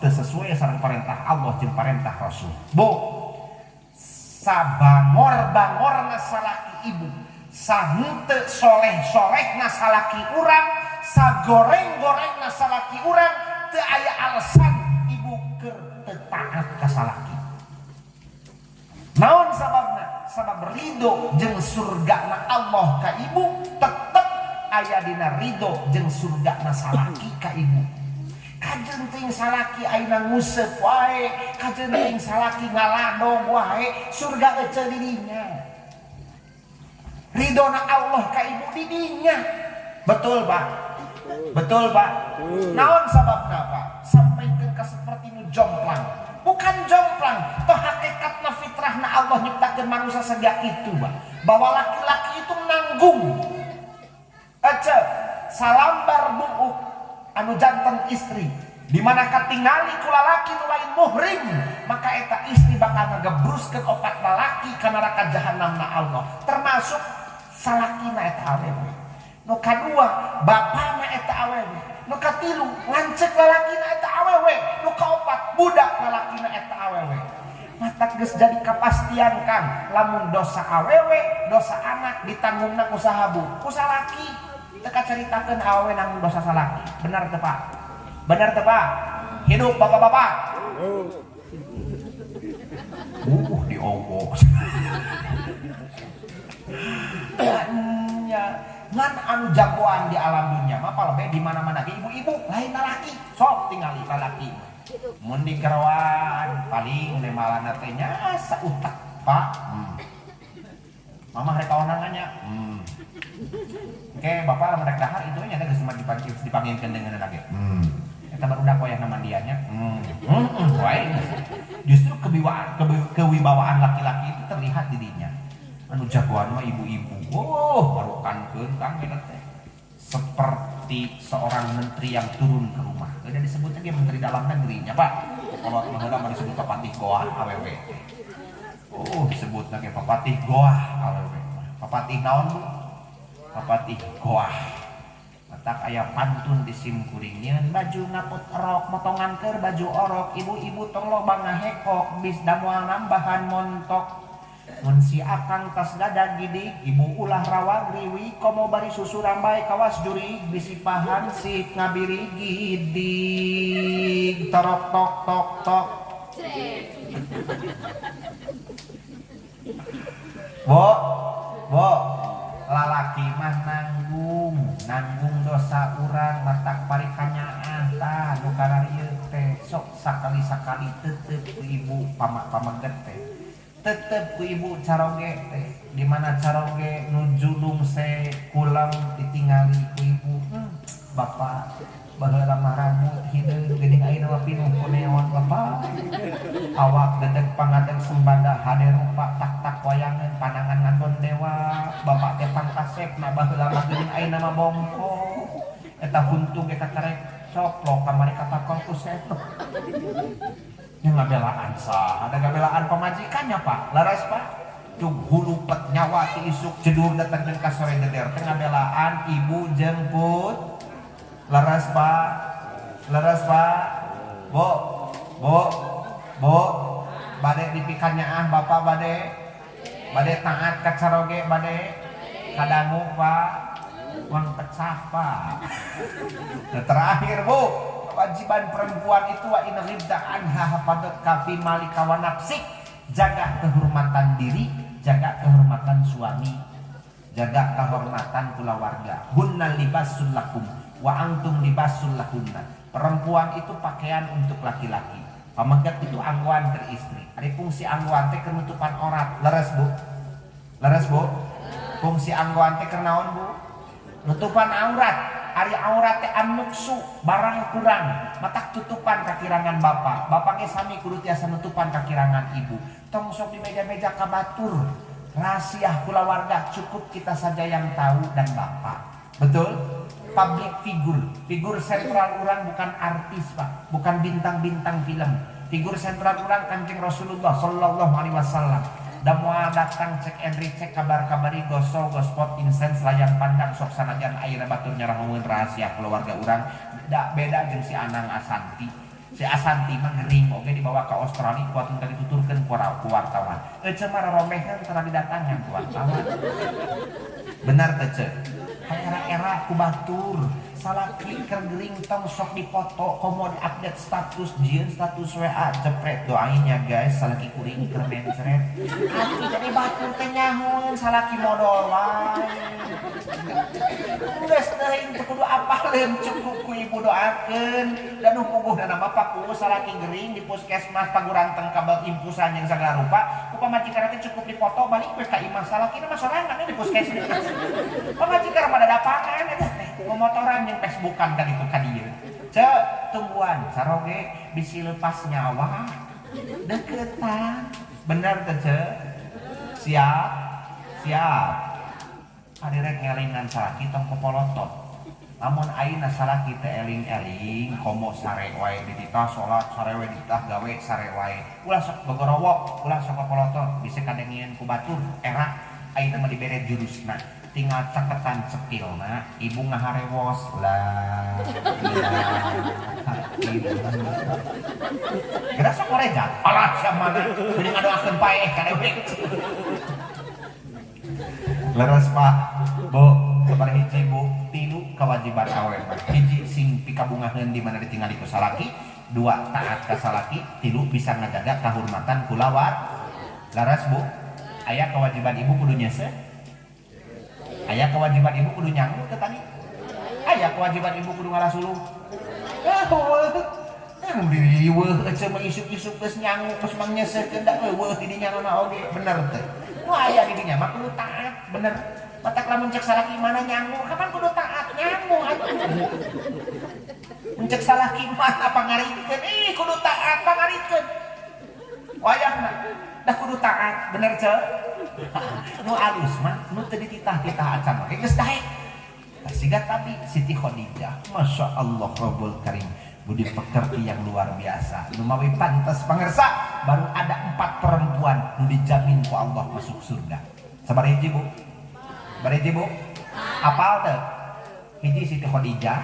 teu sesuai sareng parentah Allah jeung parentah Rasul. Bu, sabangor-bangorna salaki ibu, sahenteu soleh-solehna salaki urang, sagoreng-gorengna salaki urang, teu aya alasan ibu keur teu taat ka salaki. Naon sababna? Sabab ridho jeung surgana Allah ka ibu tetep aya dina ridho jeung surgana salaki ka ibu. Kajeun teuing salaki ayeuna nguseup wae, kajeun teuing salaki ngaladog wae, surga ece di dinya. Ridona Allah ka ibu di dinya. Betul, Pak? Betul, Pak? Naon sababna, Pak? Sampaikeun ka seperti nu jomplang. Bukan jomplang, toh hakikatna fitrahna Allah nyiptakeun manusia sejak itu, Pak. Bahwa laki-laki itu nanggung. Aja salambar buuk anu janten istri di mana katingali ku lalaki nu lain muhrim maka eta istri bakal ngagebruskeun opat lalaki ka neraka jahanamna Allah termasuk salakina eta awewe nu kadua bapana eta awewe nu katilu ngancek lalakina eta awewe nu kaopat budak lalakina eta awewe mata geus jadi kapastian Kang lamun dosa awewe dosa anak ditanggungna ku sahabu ku salaki teka ceritakeun awewe nanggung dosa salaki benar teu Pak benar teu Pak hidup bapak-bapak diogos ya ngan anu jagoan di alam dunia mah palebe di mana-mana ge ibu-ibu lain lalaki sok tingali lalaki mun di karawan paling lemalana teh nya sautak Pak mama rek kawanangannya oke bapak lamun rek dahar itu nya geus dipanggilkeun dengan lagi eta barudak wayah namandianya wae justru kewibawaan laki-laki itu terlihat di dinya anu jagoan mah ibu-ibu barukankeun Kang eta teh seperti seorang menteri yang turun ke rumah. Udah disebutnya dia menteri dalam negerinya Pak. Kolot baheula mah disebut papatih goah awewe. Disebut lagi papatih goah awewe. Papatih naon Bu? Papatih goah. Matak aya pantun di simkuringnya, baju ngaput orok motongan keur baju orok, ibu-ibu tong loba ngahekok bis damoal nambahan montok. Mun si akang tas gadag gidik, ibu ulah rawa griwi, komo bari susu rambai kawas jurig, bisi pahan si ngabiri gidik, torok tok tok tok. Bo, lalaki mah nanggung dosa urang, matak parikanyaah tah nu kararieu teh sok sakali-sakali tetep ku ibu pamaget teh. Tetep ku ibu caroge teh di mana caroge nuju lungse kulang ditingali ku ibu. Bapak baheula mah rambut hideung geuning ayeuna mah pinuh ku neon bapak. Awak dedeg pangadeg sembada hade rupa tak wayangan panangan ngandon dewa. Bapak teh pangkasepna baheula mah geuning ayeuna mah bongko. Eta huntung eta karek coplok kamari katakon ku seto. Yang ngabelaan sah, ada ngabelaan pemajikannya Pak, laras Pak. Cuk hulu pet nyawa ti isuk jedur datang jeung ka sore deder teh ngabelaan ibu jemput. Laras Pak. Bo. Bade dipikannya Bapak bade taat ka caroge bade kadangu Pak. Uang pecah Pak. Nah, terakhir Bu. Kewajiban perempuan itu wa in ghibta anha hafadat kafi malika wa nafsik, jaga kehormatan diri, jaga kehormatan suami, jaga kehormatan keluarga. Hunna libasul lakum wa antum libasul lahunna. Perempuan itu pakaian untuk laki-laki, pamagat itu angguan ke istri. Ari fungsi angguan teh kenutupan aurat. Leres Bu? Fungsi angguan teh kenaon Bu? Nutupan aurat. Ari aurat teh annuksu barang kurang, matak tutupan kakirangan bapak ge sami kudu tiasa nutupan kakirangan ibu. Tong sok di meja-meja kabatur rahasia keluarga cukup kita saja yang tahu dan bapak. Betul? Public figur sentral orang bukan artis Pak, bukan bintang-bintang film. Figur sentral orang Kanjeng Rasulullah sallallahu alaihi wasallam. Da moal datang cek and recheck kabar-kabari gosok gospot insense layang pandang sok sanajan ayeuna batur nyarahoeun rahasia keluarga urang da beda jeung si Anang Asanti. Si Asanti mah ngering oge dibawa ke Australia kuat tadi dituturkeun ku wartawan. Ece mah romehan tara didatangan ku wartawan. Benar teh ceuk. Era-era ku batur salaki keur gering tong sok dipoto komo update status jieun status WA cepret doainnya guys salaki kuring keur mencret atuh jadi batur teh nyahoan salaki modal wae geus teuing teu kudu apaleun cukup ku ibu doakeun dan nu puguhna bapak ku salaki gering di puskesmas paguranteng kabel impusan yang sagala rupa ku pamajikan teh cukup dipoto balik we ka imah salaki mah sorangan di puskesmas pamajikan pada dapangan eta teh pemotoran yang Facebookan tadi itu kadieu. Cek tungguan saroge bisi lepas nyawa deketan. Bener teh cek. Siap. Hadirek ngelingan salaki tong popolotot. Lamun ayeuna salaki teh eling-eling komo sare wae di titah salat sare wae di titah gawe sare wae. Ulah sok gogorowok, ulah sok popolotot bisa kadengieun ku batur era ayeuna mah dibere jurusna. Tinggal caketan cepilna ibu ngaharewos lah kira sok korejat alat siapa mana jadi ngadoakeun paeh ka dewek leres Pak Bu sabari hiji Bu tilu kewajiban awewe hiji sing pikabungaheun di mana ditinggali ku salaki dua taat ka salaki tilu bisa ngajaga kahormatan kulawat leres Bu aya kewajiban ibu kudu nyese. Aya kewajiban ibu kudu nyangu ke tadi. Aya kewajiban ibu kudu ngalasuluh. Yang diri weuh ece mah isuk-isuk geus nyangu geus mang nyeseukeun da weuh di dinya mah oge bener teh. Nu aya di dinya mah kudu taat bener. Matak lamun cek salaki mana nyangu kapan kudu taat nyangu atuh. Mun cek salaki mah apa ngarikeun kudu taat pangarikeun. Wayahna dah kudu taat bener ceuk. Nu alus mah nu teu dititah-titah acan mah geus daek. Siga tadi Siti Khadijah, Masya Allah Rabbul Karim budi pekerti yang luar biasa. Lumawi pantas pangersa baru ada 4 perempuan nu dijamin ku Allah masuk surga. Sabar hiji Bu. Sabar hiji Bu. Apal teh? Hiji Siti Khadijah,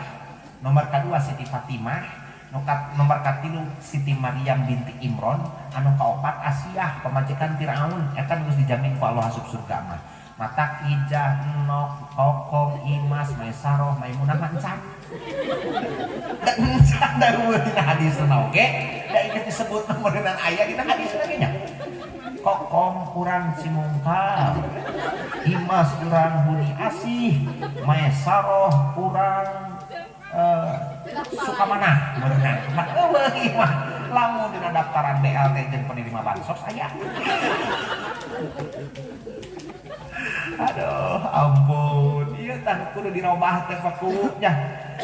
nomor kedua Siti Fatimah, nomor katilu Siti Maryam binti Imron, anu kaopat Asiyah pamajikan Firaun eta geus dijamin ku Allah masuk surga mah. Mata Ijah, Nok, Koko, Imas, Maisaroh, Maimunah mancan. Dan mancan da dina hadis oge, da inget disebut nomorna aya dina hadis lagi nya. Kokom kurang Simungkal, Imas kurang Huni Asih, Maisaroh kurang Sukamana berenang. Mah lamun dina daftaran BLT jeung penerima bansos aya. Aduh, ampun. Ieu tah kudu dirobah teh pakunya.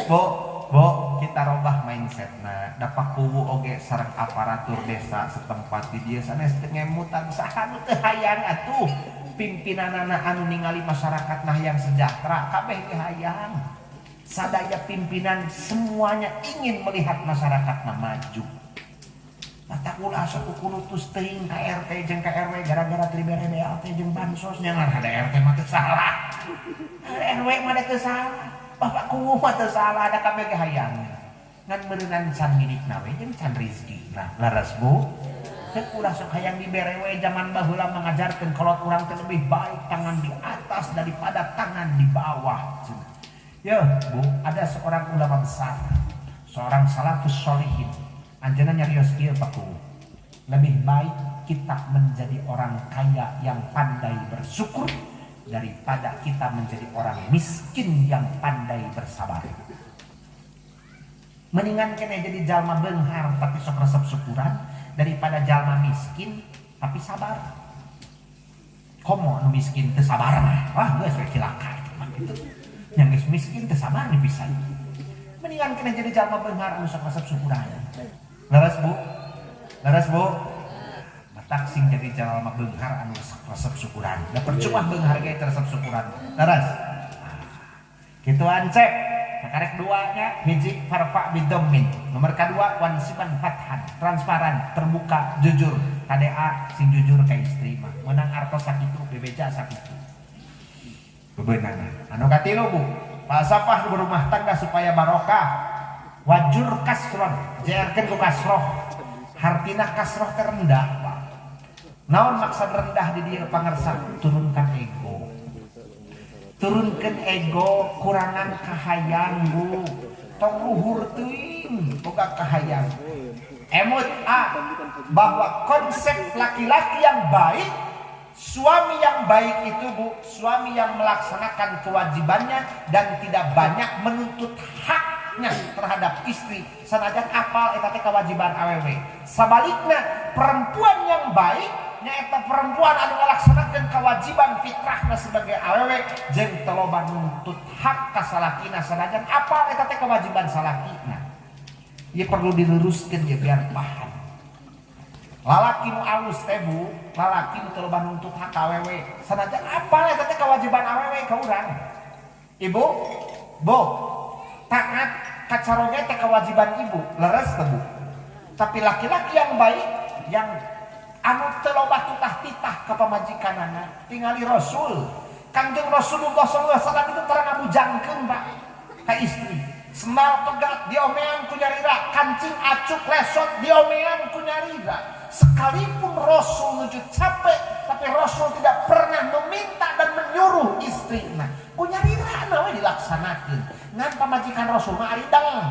Bo, kita robah mindsetna. Da pakuwu oge sareng aparatur desa setempat di dieu sanes teu ngemutan saha nu teu hayang atuh. Pimpinanana anu ningali masyarakat nah yang sejahtera kabeh teh hayang. Sadaya pimpinan semuanya ingin melihat masyarakatna maju. Mata ulah sok kurutus teuing ka RT jeung ka RW gara-gara dibere BLT jeung bansos nyangan ada RT mah teu salah. RW mah teu salah. Bapak kuwu mah teu salah ada kabeh ge hayang. Ngan meureunnan can midikna we jeung can rezekina. Laras Bu. Teu ulah sok hayang dibere we zaman baheula mengajarkeun kolot urang teh lebih baik tangan di atas daripada tangan di bawah. Ya Bu, ada seorang ulama besar, seorang salafus sholihin. Anjana nyarios kieu Paku. Lebih baik kita menjadi orang kaya yang pandai bersyukur daripada kita menjadi orang miskin yang pandai bersabar. Mendingan kena jadi jalma beunghar tapi sok resep syukuran daripada jalma miskin tapi sabar. Komo anu miskin teu sabar mah, wah geus we cilaka gitu. Yang miskin teu sabar nih pisan. Mendingan kena jadi jalma beunghar anu sok resep syukuran. Laras Bu, laras Bu. Matak sing jadi jalma beunghar anu resep syukuran. Da percuma beunghar ge resep syukuran. Laras. Kitu Ansep. Sakarek duanya hiji farfa bidommin. Nomor kedua wansiban fathan, transparan, terbuka, jujur. KDA sing jujur ka istri mah. Meunang artos sakitu bebeja sakitu. Bebeunana. Anu katilu Bu, falsafah berumah tangga supaya barokah. Wajur kasron, jaarkeun ku kasroh. Hartina kasroh terendah, Pak. Naon maksud rendah di dieu pangarsa? Turunkan ego. Turunkan ego, kurangan kahayang Bu. Tong luhur teuing boga kahayang. Emot bahwa konsep laki-laki yang baik, suami yang baik itu Bu, suami yang melaksanakan kewajibannya dan tidak banyak menuntut haknya terhadap istri sanajan apal eta teh kewajiban awewe. Sabalikna perempuan yang baik nyaeta perempuan anu ngalaksanakeun kewajiban fitrahna sebagai awewe jeung teu loba nuntut hak ka salakina sanajan apal eta teh kewajiban salakina. Ieu perlu diluruskeun ya biar paham. Lalaki nu alus teh Bu, lalaki nu teu loba nuntut hak awewe sanajan apal eta teh kewajiban awewe ka urang. Ibu, Bu, taat kacaroge teh kewajiban ibu, leres teh Bu. Tapi laki-laki yang baik yang anu teu loba tutah-titah ka pamajikanana, tingali Rasul. Kanjeng Rasulullah sallallahu alaihi wasallam itu terang ngabujangkeun Pak ka istri. Sendal pegat diomean ku nyarira, kancing acuk lesot diomean ku nyarira. Sekalipun Rasul nuju capek, tapi Rasul tidak pernah meminta dan menyuruh istrinya. Ku nyarira we dilaksanakeun. Ngan pamajikan Rasul mah ari dang.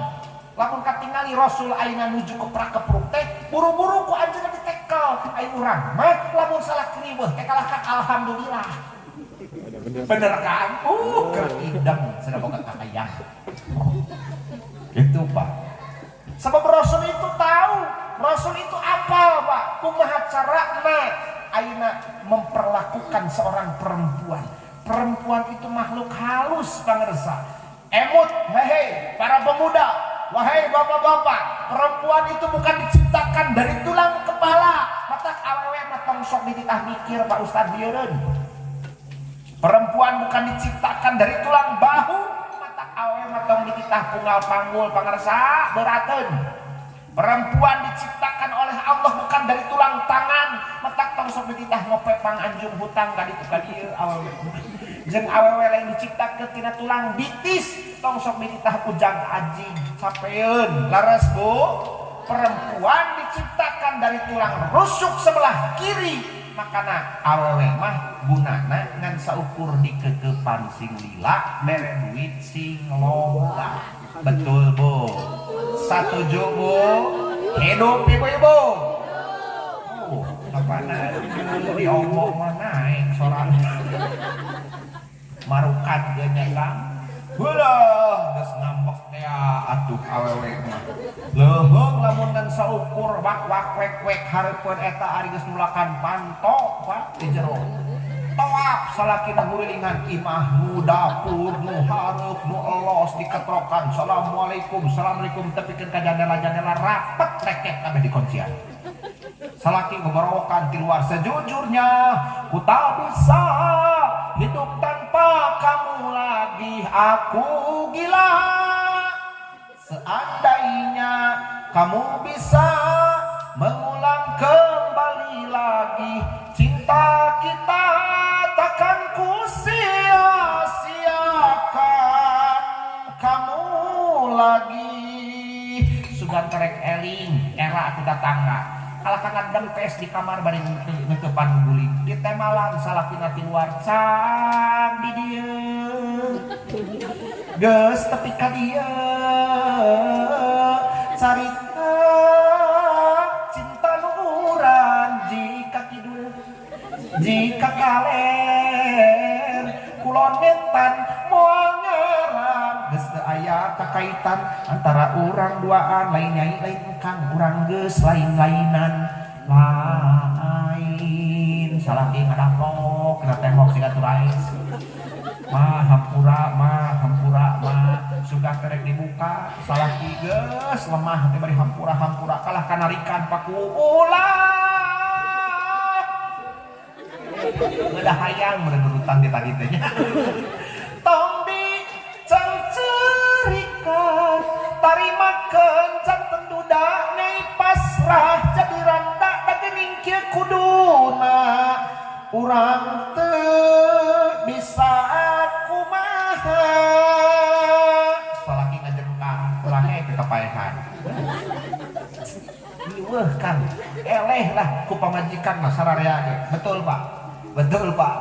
Lamun katingali Rasul ayeuna nuju keprak-kepruk teh, buru-buru ku anjeunna ditekel. Ai urang mah lamun salah kriweuh teh kalah alhamdulillah. Bener kan? Keideng sudah boga kahayang. Itu Pak. Sebab Rasul itu tahu, Rasul itu apal Pak, kumaha carana ayeuna memperlakukan seorang perempuan. Perempuan itu makhluk halus pangarsa. Emut, hei para pemuda, wahai bapak-bapak, perempuan itu bukan diciptakan dari tulang kepala. Matak awewe mah tong sok dititah mikir Pak Ustad bieureun. Perempuan bukan diciptakan dari tulang bahu, matak awewe awewe mah tong dititah punggal panggul pangarsa beurateun. Perempuan diciptakan oleh Allah bukan dari tulang tangan, matak tong sok dititah ngopepang anjung hutang ka ditu ka dieu awewe. Jeung awewe lain diciptakeun tina tulang bitis, tong sok dititah ujang aji sapeun. Laras Bu, perempuan diciptakan dari tulang rusuk sebelah kiri, makana awewe mah gunana ngan saukur dikekepan sing lila mere duit sing loba. Betul Bu, setuju Bu, hidup ibu-ibu. Oh, apana diomong mah naik sorangan marukat geunya Kang. Beulah geus ngambek teh atuh awewe mah. Leuheung lamun ngan saukur wak-wak wek-wek hareupeun eta ari geus nulakan panto Pak di jero. Tawaf salakina ngurilingan imah nu dapur nu hareup nu elos diketrokan assalamualaikum assalamualaikum tepikeun ka jandela-jandela rapet rekek kabeh dikuncian. Salaki ngoborokan di luar sejujurnya ku tak bisa hidup tanpa kamu lagi, aku gila. Seandainya kamu bisa mengulang kembali lagi, cinta kita takkan ku sia-siakan kamu lagi. Sugan kerek eling era aku tetangga kalah kangen dempes di kamar bari neutepan guling di temalan salakina ti luar cang di dieu geus tepi ka dieu carita cinta nuran jika kidul jika kalen kulon netan moal ngarang geus teu aya kakaitan antara urang duaan lain nyai lain kang urang geus lain-lainan lain salaki ngadapok kena tembok siga turais mah hampura suga kerek dibuka salaki geus lemah teh bari hampura kalah kanarikan paku ulah ngeudah hayang merenurutan di tadi teh nya tong dicengcerikan tarimakeun janten duda ngai pasrah jadi randa da geuning kieu kuduna urang teu bisa kumaha salaki ngajengkang ulah ke kapaehan ieuh kan eleh lah ku pamajikan mah sararea ge betul Pak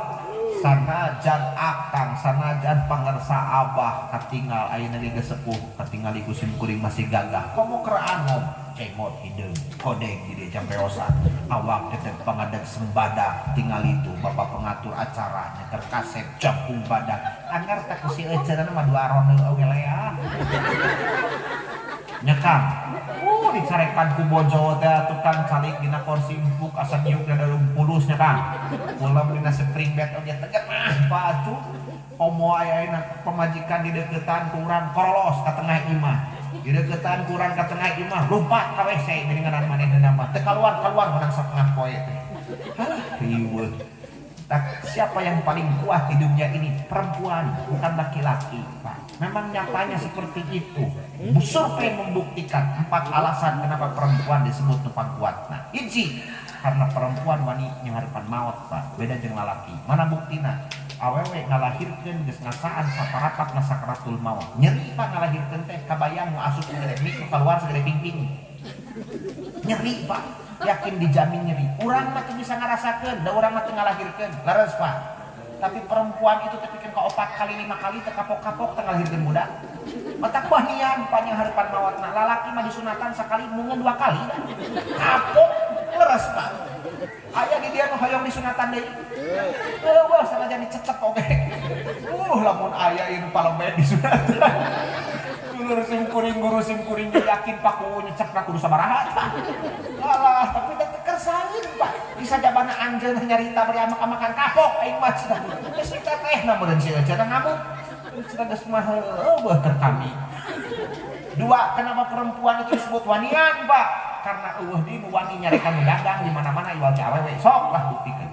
sanajan akang sanajan pangersa abah katinggal ayeuna geus sepuh katinggal ku simkuring masih gagah komo keraan ngom cengot hideung kodeng di dieu jampeosan awak dedeg pangadeg sembada tinggal itu bapak pengatur acara nyeker kasep jampung badak anyar teh si eceuna mah dua ronde oge lea nyekang dicarekan ku bojo teh tukang calik dina kursi empuk asa nyiuk da dalam pulus nyekang ulam dina spring bed oge teget mah batu homo aya pemajikan di deketan kurang korolos ka tengah imah di deketan kurang ka tengah imah lompat ka WC dengan manehna mah teu kaluar menang satengah poe teh halah riweuh. Siapa yang paling kuat di dunia ini? Perempuan, bukan laki-laki, Pak. Memang nyatanya seperti itu. Survei membuktikan 4 alasan kenapa perempuan disebut tempat kuat. Nah, hiji, karena perempuan wani nyanghareupan maot, Pak. Beda jeung lalaki. Mana buktina? Awewe ngalahirkeun geus ngasaan saparapat na sakaratul maut. Nyeri Pak ngalahirkeun teh kabayang nu asup gede mik keluar segede pingping. Nyeri Pak. Yakin dijamin nyeri. Urang mah teu bisa ngarasakeun, da urang mah teu ngalahirkeun. Leres Pak. Tapi perempuan itu tepikeun ka 4 kali 5 kali teu kapok-kapok teu ngalahirkeun budak. Mata kuanian panjang hareupan maotna. Lalaki mah disunatan sakali mungkin 2 kali. Kapok leres Pak. Aya di dieu nu hoyong disunatan deui. Wah sanajan dicecep oge. Lamun aya ieu palembet disunatan. Guru sim kuring yakin Pak ku nyecekna kudu sabaraha. Alah, tapi teh kersangin Pak. Bisa jabana anjeun nyarita bari makan kapok aing mah cenah. Geus kita teh na meureun si cenah ngamuk. Cenah geus mah heueuh keur kami. 2, kenapa perempuan itu disebut wanian Pak? Karena eueuh di nu wani nyarekan nu dagang di mana-mana iwal ti awewe. Sok lah buktikeun.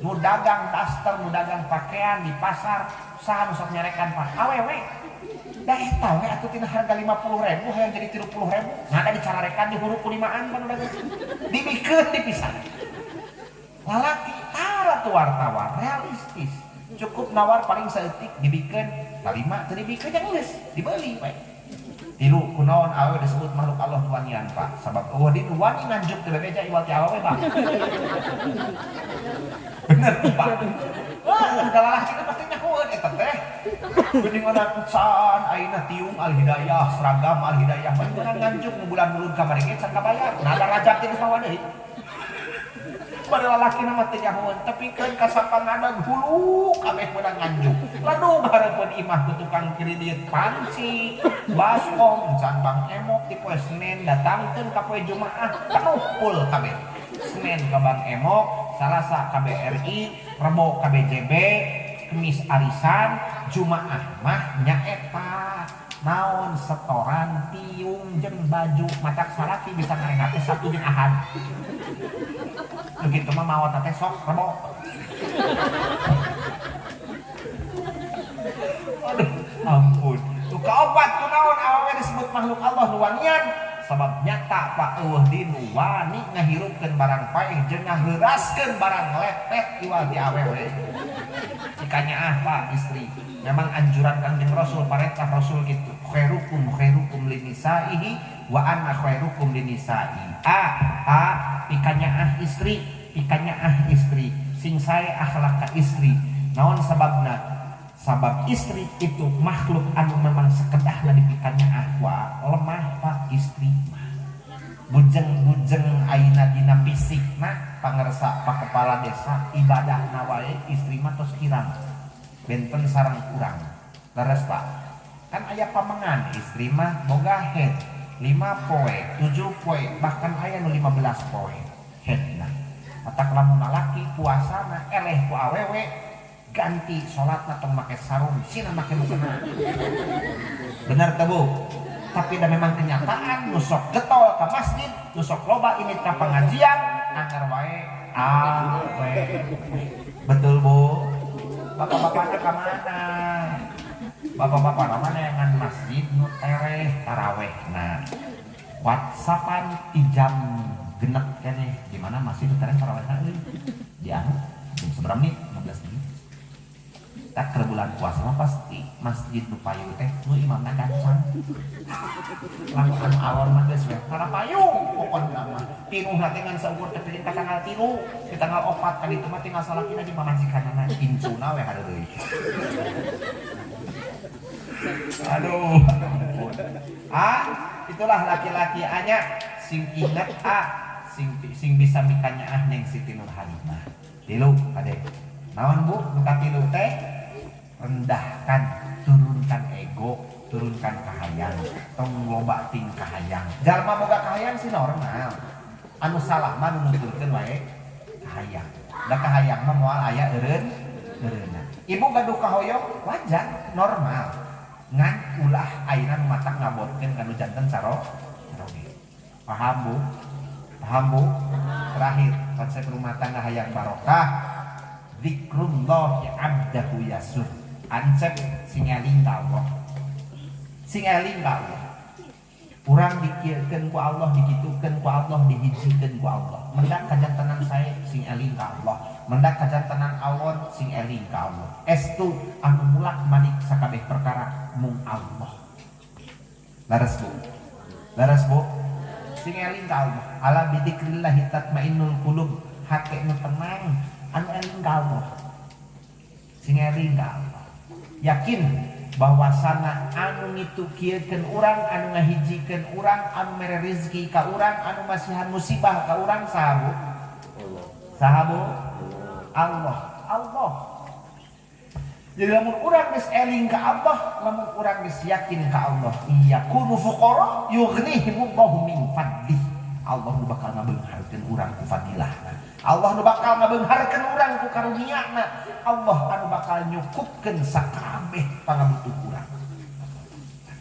Nu dagang daster, nu dagang pakaian di pasar, saha nu sok nyarekan Pak? Awewe. dah tahu ya atuh tina harga 50.000 hayang jadi 30.000 ngada dicararekan di huruf kulimaan kan udah dibikeun dipisah lalaki tara tuh wartawan realistis cukup nawar paling seetik dibikeun kalima teu dibikeun yang geus dibeli bae tilu kunaon awe disebut makhluk Allah wanian Pak sabab eueuh di wani nganjuk teu bebeja iwal ti awewe Pak bener Pak segala kita pasti nyakuan eta teh geuning anak can ayeuna tiung al hidayah seragam al hidayah beunang nganjuk nu bulan mulud kamari ge can kabayar nah ada rajab teh sawa deui pada lalaki nama teh nyakuan tapi keun kasapangana hulu kabeh meunang nganjuk laduh hareupeun imah ku tukang kredit panci baskom can Bang Emok ti poe Senin datangkeun ka poe Jumaah kanumpul kabeh Senin ka Bang Emok Salasa KBRI Rebo KBJB Kemis arisan Jumaah mah nyaeta naon setoran tiung jeung baju matak salaki bisa ngarengakeun Sabtu jeung Ahad begitu mah maot teh sok Rebo aduh ampun tuh kaopat kunaon awewe disebut makhluk Allah nu wanian sabab nyata Pak eueuh di nu wani ngahirupkeun barang paeh jeung ngaheuraskeun barang lepet iwal ti awewe cikanya Pak istri memang anjuran Kanjeng Rasul paretah Rasul gitu khairukum linisaihi wa ana khairukum linisai pikanya istri sing sae akhlak ka istri naon sababna sabab istri itu makhluk anu memang sekedahna dipikanya wa lemah Pak istri bujeng ayeuna dina fisikna pangersa Pak kepala desa ibadahna wae istri mah tos kirang benten sareng kurang leres Pak kan aya pamengan istri mah boga head 5 poe 7 poe bahkan aya nu 15 poe headna matak lamun lalaki puasana eleh ku awewe ganti sholatna tong make sarung sina make mukena bener teh Bu tapi dah memang kenyataan nusok getol ke masjid nusok loba ini ka pengajian antar wae awe betul Bu bapak-bapaknya ke mana bapak-bapak namanya yang masjid nu tereh taraweh nah whatsappan di jam genep keneh gimana masih nu tereh taraweh di anu jam seberapa nih 15 menit tak ke bulan puasa mah pasti masjid nu payu teh nu imamna gancang lamun anu awor mah geus we karena payung pokona mah tinuhna teh ngan saukur teh ka tanggal 3 di tanggal 4 ka ditu mah tinggal salakina di majikanana incuna we hareureuy aduh itulah laki-laki anya sing inget sing bisa mikanya neng Siti Nurhalimah tilu ade naon Bu nu katilu teh rendahkan turunkan ego turunkan kahayang tong loba ting kahayang jalma boga kahayang sih normal anu salah mah nu nuturkeun wae kahayang da kahayang mah moal aya eureunna ibu gaduh kahoyong wajar normal ngan ulah ayeuna nu matak ngabotkeun kanu janten saroge paham Bu terakhir konsep rumah tangga hayang barokah zikrullah ya abdahu yasur ansep sing eling ka Allah urang dikieurkeun ku Allah dikitukeun ku Allah dihijikeun ku Allah mendak kajantenan sae sing eling ka Allah mendak kajantenan awon sing eling ka Allah estu anu mulak malik sakabeh perkara mung Allah laras Bu sing eling ka Allah ala bidzikrillah tatmainnul qulub hate nu tenang anu eling ka Allah sing eling ka Allah yakin bahwasana anu ngitukieun urang anu ngahijikeun urang anu mere rezeki ka urang anu masihan musibah ka urang saha Bu Allah jadi lamun urang geus eling ka Allah lamun urang geus yakin ka Allah yakunu fuqara yughnihimullahu min fadlih Allah nu bakal ngabeungharkeun urang ku fadilahna Allah nu bakal ngabeungharkeun urang ku karunia-Na Allah anu bakal nyukupkeun sakabeh pangabutuh urang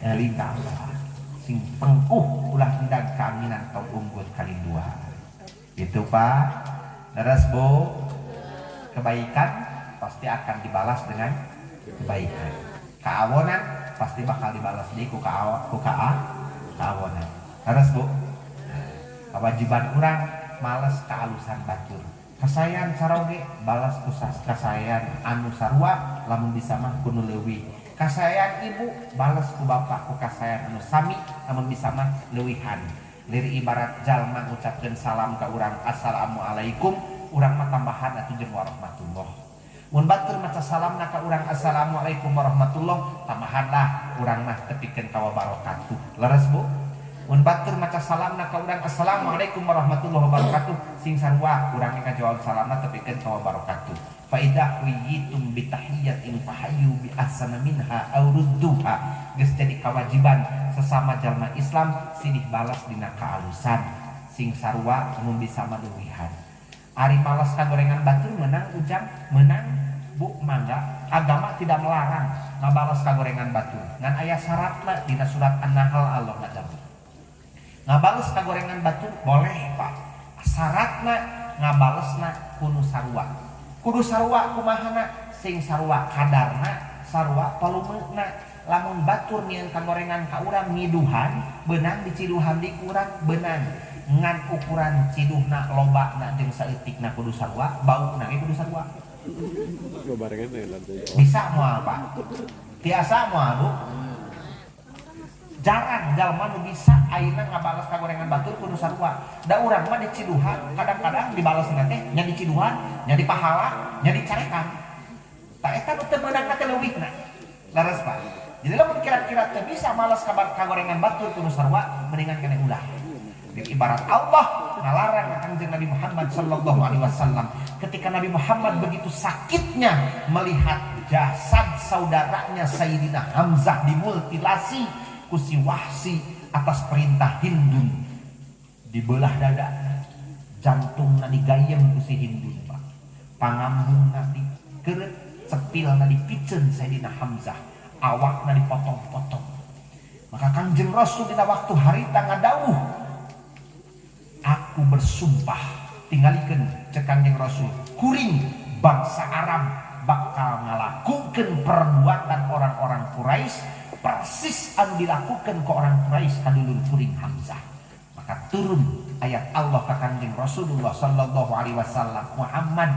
eling ka Allah sing pengkuh ulah hendak kaaminan tong unggul kalindua itu Pak leres Bu kebaikan pasti akan dibalas dengan kebaikan. Keawonan pasti bakal dibalas deui ku kaawonan. Terus Bu, kewajiban urang males kaalusan batur. Kasayan saroge balas kusas kasayan anu sarua lamun bisa mah kudu leuwih. Kasayan ibu balas ku bapak ku kasayan anu sami lamun bisa mah leuwihan. Lir ibarat jalma ngucapkeun salam ka urang assalamualaikum, urang mah tambahan atuh jeung warahmatullah. Mun batur maca salamna ka urang assalamualaikum warahmatullah, tambahanlah urang mah tepikeun ka wabarakatuh. Leres Bu? Mun batur maca salamna ka urang assalamualaikum warahmatullahi wabarakatuh, sing sarua urang ngajawab salamna tepikeun ka wabarakatuh. Fa idza huyitum bi tahiyyatin fahayyu bi ahsana minha aw rudduha. Geus jadi kewajiban sesama jalma Islam sidih balas dina kaalusan, sing sarua mun bisa maduwihan. Ari malas kagorengan batur menang ujang menang Bu, mangga agama tidak melarang ngabalas kagorengan batur. Ngan aya syaratna dina surat An-Nahl Allah ngadang. Ngabales kagorengan batur boleh Pak, syaratna ngabalesna kudu sarua. Kudu sarua kumahana? Sing sarua kadarna, sarua palumena. Lamun batur nyieun kagorengan ka urang ngiduhan, beunang diciduhan di urang beunang. Ngan ukuran ciduhna lobana jeung saeutikna kudu sarua, bauna ge kudu sarua. Bisa moal Pak? Tiasa moal Bu? Jarang jalma nu bisa ayeuna ngabalas kagorengan batur kudu sarua. Da urang mah diciduhan, kadang-kadang dibalesna teh nya diciduhan, nya di pahala, nya dicarekan. Ta eta nu teu meunang teh leuwihna. Laras Pak. Jadi lamun kira-kira teu bisa malas kagorengan batur kudu sarua, mendingan keneh ulah. Ibarat Allah ngalarang Kanjeng Nabi Muhammad sallallahu alaihi wasallam ketika Nabi Muhammad begitu sakitnya melihat jasad saudaranya Sayyidina Hamzah dimultilasi ku si Wahsi atas perintah Hindun, dibelah dada, jantungna digayem ku si Hindun Pak, pangambungna dikeureut, cepilna dipikeun Sayyidina Hamzah, awakna dipotong-potong. Maka Kanjeng Rasul dina waktu harita ngadawuh, aku bersumpah, tingalikeun cek Kanjeng Rasul, kuring bangsa Arab bakal ngalakukeun perbuatan orang-orang Quraisy persis anu dilakukan ke orang Quraisy kadulur kuring Hamzah. Maka turun ayat Allah ka Kanjeng Rasulullah sallallahu alaihi wasallam, Muhammad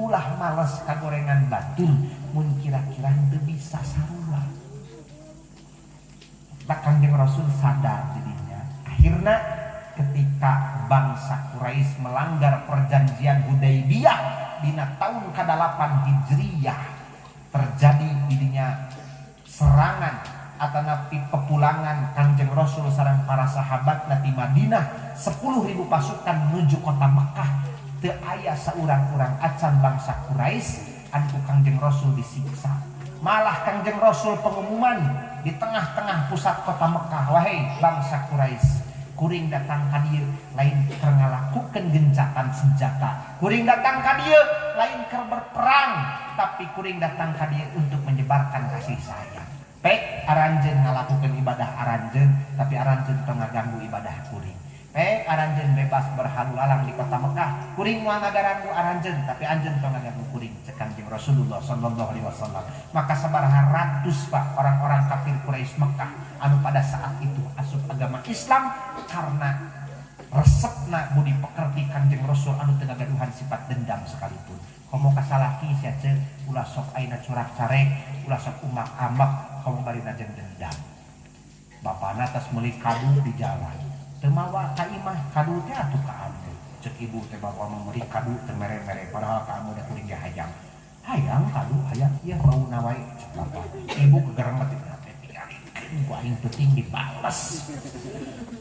ulah males kagorengan batur mun kira-kira teu bisa sarua. Tak Kanjeng Rasul sadar dirinya. Akhirnya ketika bangsa Quraisy melanggar perjanjian Hudaybiyah dina tahun ke-8 Hijriyah, terjadi dirinya serangan atau napi pepulangan Kanjeng Rasul sareng para sahabat di Madinah, 10.000 pasukan menuju kota Mekah. Teu aya saurang-urang acan bangsa Quraisy anu Kanjeng Rasul disiksa. Malah Kanjeng Rasul pengumuman di tengah-tengah pusat kota Mekah, wahai bangsa Quraisy, kuring datang ka dieu lain keur ngalakukeun gencatan senjata, kuring datang ka dieu lain keur berperang, tapi kuring datang ka dieu untuk menyebarkan kasih sayang. Pek aranjeun ngalakukeun ibadah aranjeun, tapi aranjeun teu ngaganggu ibadah kuring. Pek aranjeun bebas berhalu lalang di kota Mekah, kuring moal ngaganggu aranjeun, tapi anjeun teu ngaganggu kuring, cek Kanjeng Rasulullah sallallahu alaihi wasallam. Maka sabaraha ratus Pak orang-orang kafir Quraisy Mekah anu pada saat itu asup agama Islam karena resepna budi pekerti Kanjeng Rasul anu teu ngagaduhan sifat dendam sekalipun. Komo kasalaki sia ceuk ulah sok aina curak-carek, ulah sok umak-amak, komo bari jeung dendam. Bapana tos meuli kadu di jalan, teu mawa ka imah kadu teh atuh ka abdi. Ceuk ibu teh bapa meuli kadu teu mere-mere, padahal kamu da kuring ge hayang. Hayang kadu hayang ieu bauna wae cek bapa. Ibu kegereng mati ku aing teuting dibales.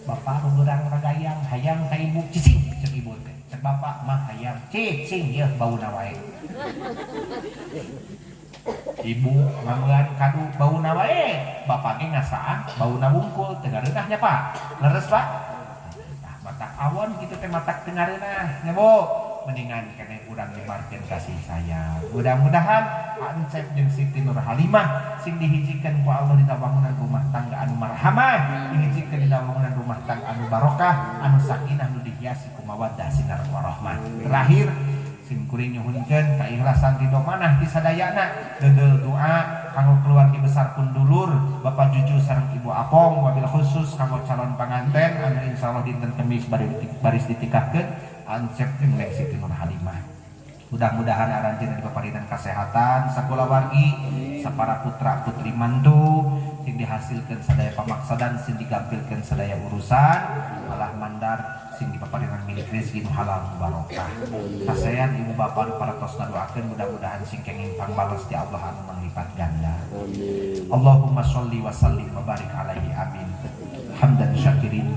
Bapak urang ragayang hayang ka ibu cicing cek ibu teh. Cek bapak mah hayang cicing ieu bauna wae. Ibu ngangeuan kadu bauna wae, bapak ge ngasaan bauna wungkul teu ngareunah nya Pak. Leres Pak? Nah, matak awon kitu teh matak teu ngareunah nya Bu. Mendingan kene urang nyebarkeun kasih sayang. Mudah-mudahan Ansep jeung Siti Nur Halimah sing dihijikeun ku Allah dina wangunan rumah tangga anu marhamah, dihijikeun dina wangunan rumah tangga anu barokah, anu sakinah nu dihiasi ku mawaddah sinar warahmah. Terakhir sing kuring nyuhunkeun kaikhlasan ridho manah ti sadayana, deudel doa kanggo keluarga besar pun dulur Bapak Juju sareng Ibu Apong, wabil khusus kanggo calon panganten anu insyaallah dinten Kemis baris ditikahkeun Ansep jeung Leng Siti Nur Halimah. Mudah-mudahan aranjeunna dipaparinan kesehatan sakulawargi, sapara putra putri mantu sing dihasilkeun sadaya pamaksadan, sing digampilkeun sadaya urusan, malah mandar sing dipaparinan milik rezeki nu halal barokah. Kasayan ibu bapak nu paratos ngadoakeun mudah-mudahan sing kenging pangbalos di Allah anu manglipat ganda. Allahumma sholli wa sallim wa barik alaihi amin. Hamdan syakirin,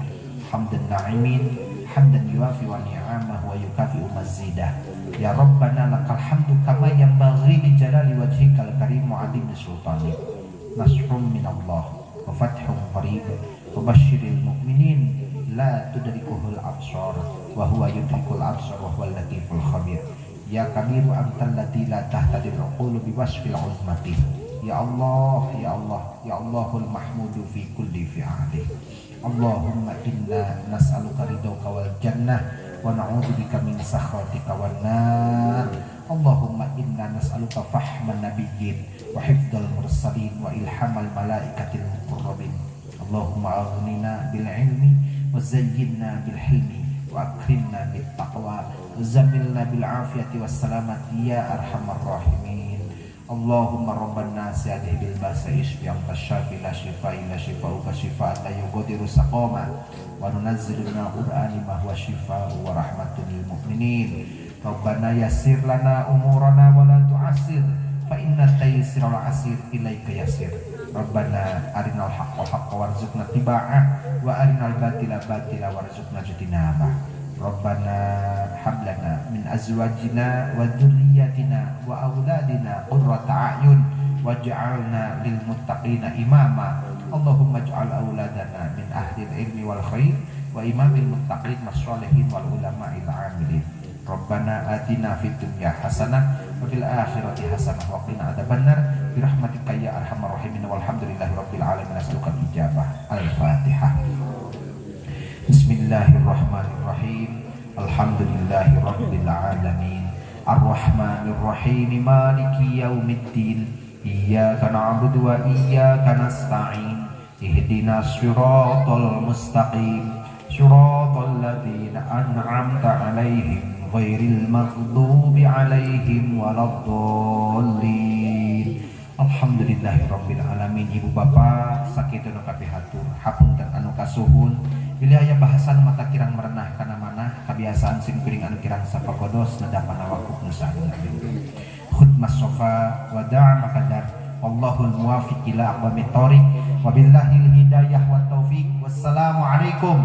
hamdan na'imin, hamdan yuafi wa ni'amahu wa yukafi'u mazidah. Ya Rabbana lakal hamdu kama yanbaghi li jalali wajhikal karim wa 'azimi sultanik. Nasrun minallah wa fathun qarib wa basyiril mu'minin la tudrikuhul absar wa huwa yudrikul absar wa huwal latiful khabir. Ya kabiru antal ladzi la tahtadir uqulu bi wasfil uzmati. Ya Allah, ya Allah, ya Allahul mahmudu fi kulli fi'ali. Allahumma inna nas'aluka ridhaka wal jannah wa na'udzubika min sakhatika wan nar. Allahumma inna nas'aluka fahman nabiyyin wa hifdzal mursalin wa ilhamal malaikatil muqarrabin. Allahumma aghnina bil ilmi wa zayyinna bil hilmi wa akrimna bit taqwa wa zammilna bil afiyati was salamati ya arhamar rahimin. Allahumma rabban nasi adhi bil basa ishfi anta syafi la shifa illa shifa'uka shifa'an la yughadiru saqama wa nunazzilu minal qur'ani ma huwa shifa'u wa rahmatun lil mu'minin. Rabbana yassir lana umurana wa la tu'assir fa inna taysirul asir ilaika yasir. Rabbana arinal haqqa haqqa warzuqna tiba'ah wa arinal batila batila warzuqna ijtinabah. Rabbana hablana min azwajina wa dzurriyyatina wa auladina qurrata a'yun waj'alna lil muttaqina imama. Allahumma ij'al auladana min ahli ilmi wal khair wa imamil muttaqin masyalihin wal ulama'il 'amilin. Rabbana atina fid dunya hasanah wa fil akhirati hasanah wa qina adzabannar bi rahmatika ya arhamar rahimin walhamdulillahi rabbil alamin. As'aluka ijabah. Al-Fatihah. Bismillahirrahmanirrahim. Alhamdulillahi rabbil alamin. Ar-Rahmanir Rahim. Maliki yaumiddin. Iyyaka na'budu wa iyyaka nasta'in. Ihdinas siratal mustaqim. Siratal ladzina an'amta 'alaihim ghairil maghdubi 'alaihim waladdallin. Alhamdulillahirabbil alamin. Ibu bapak sakitu nu kapihatur hapunten anu kasuhun pilih aya bahasan mata kirang merenah kana manah kabiasaan sing kuring anu kirang sapagodos nadapana wakuf nu saeuna. Khutmas sofa wa da'a makadar. Wallahul muwaffiq ila aqwamit thoriq. Wabillahil hidayah wat taufik. Wassalamu alaikum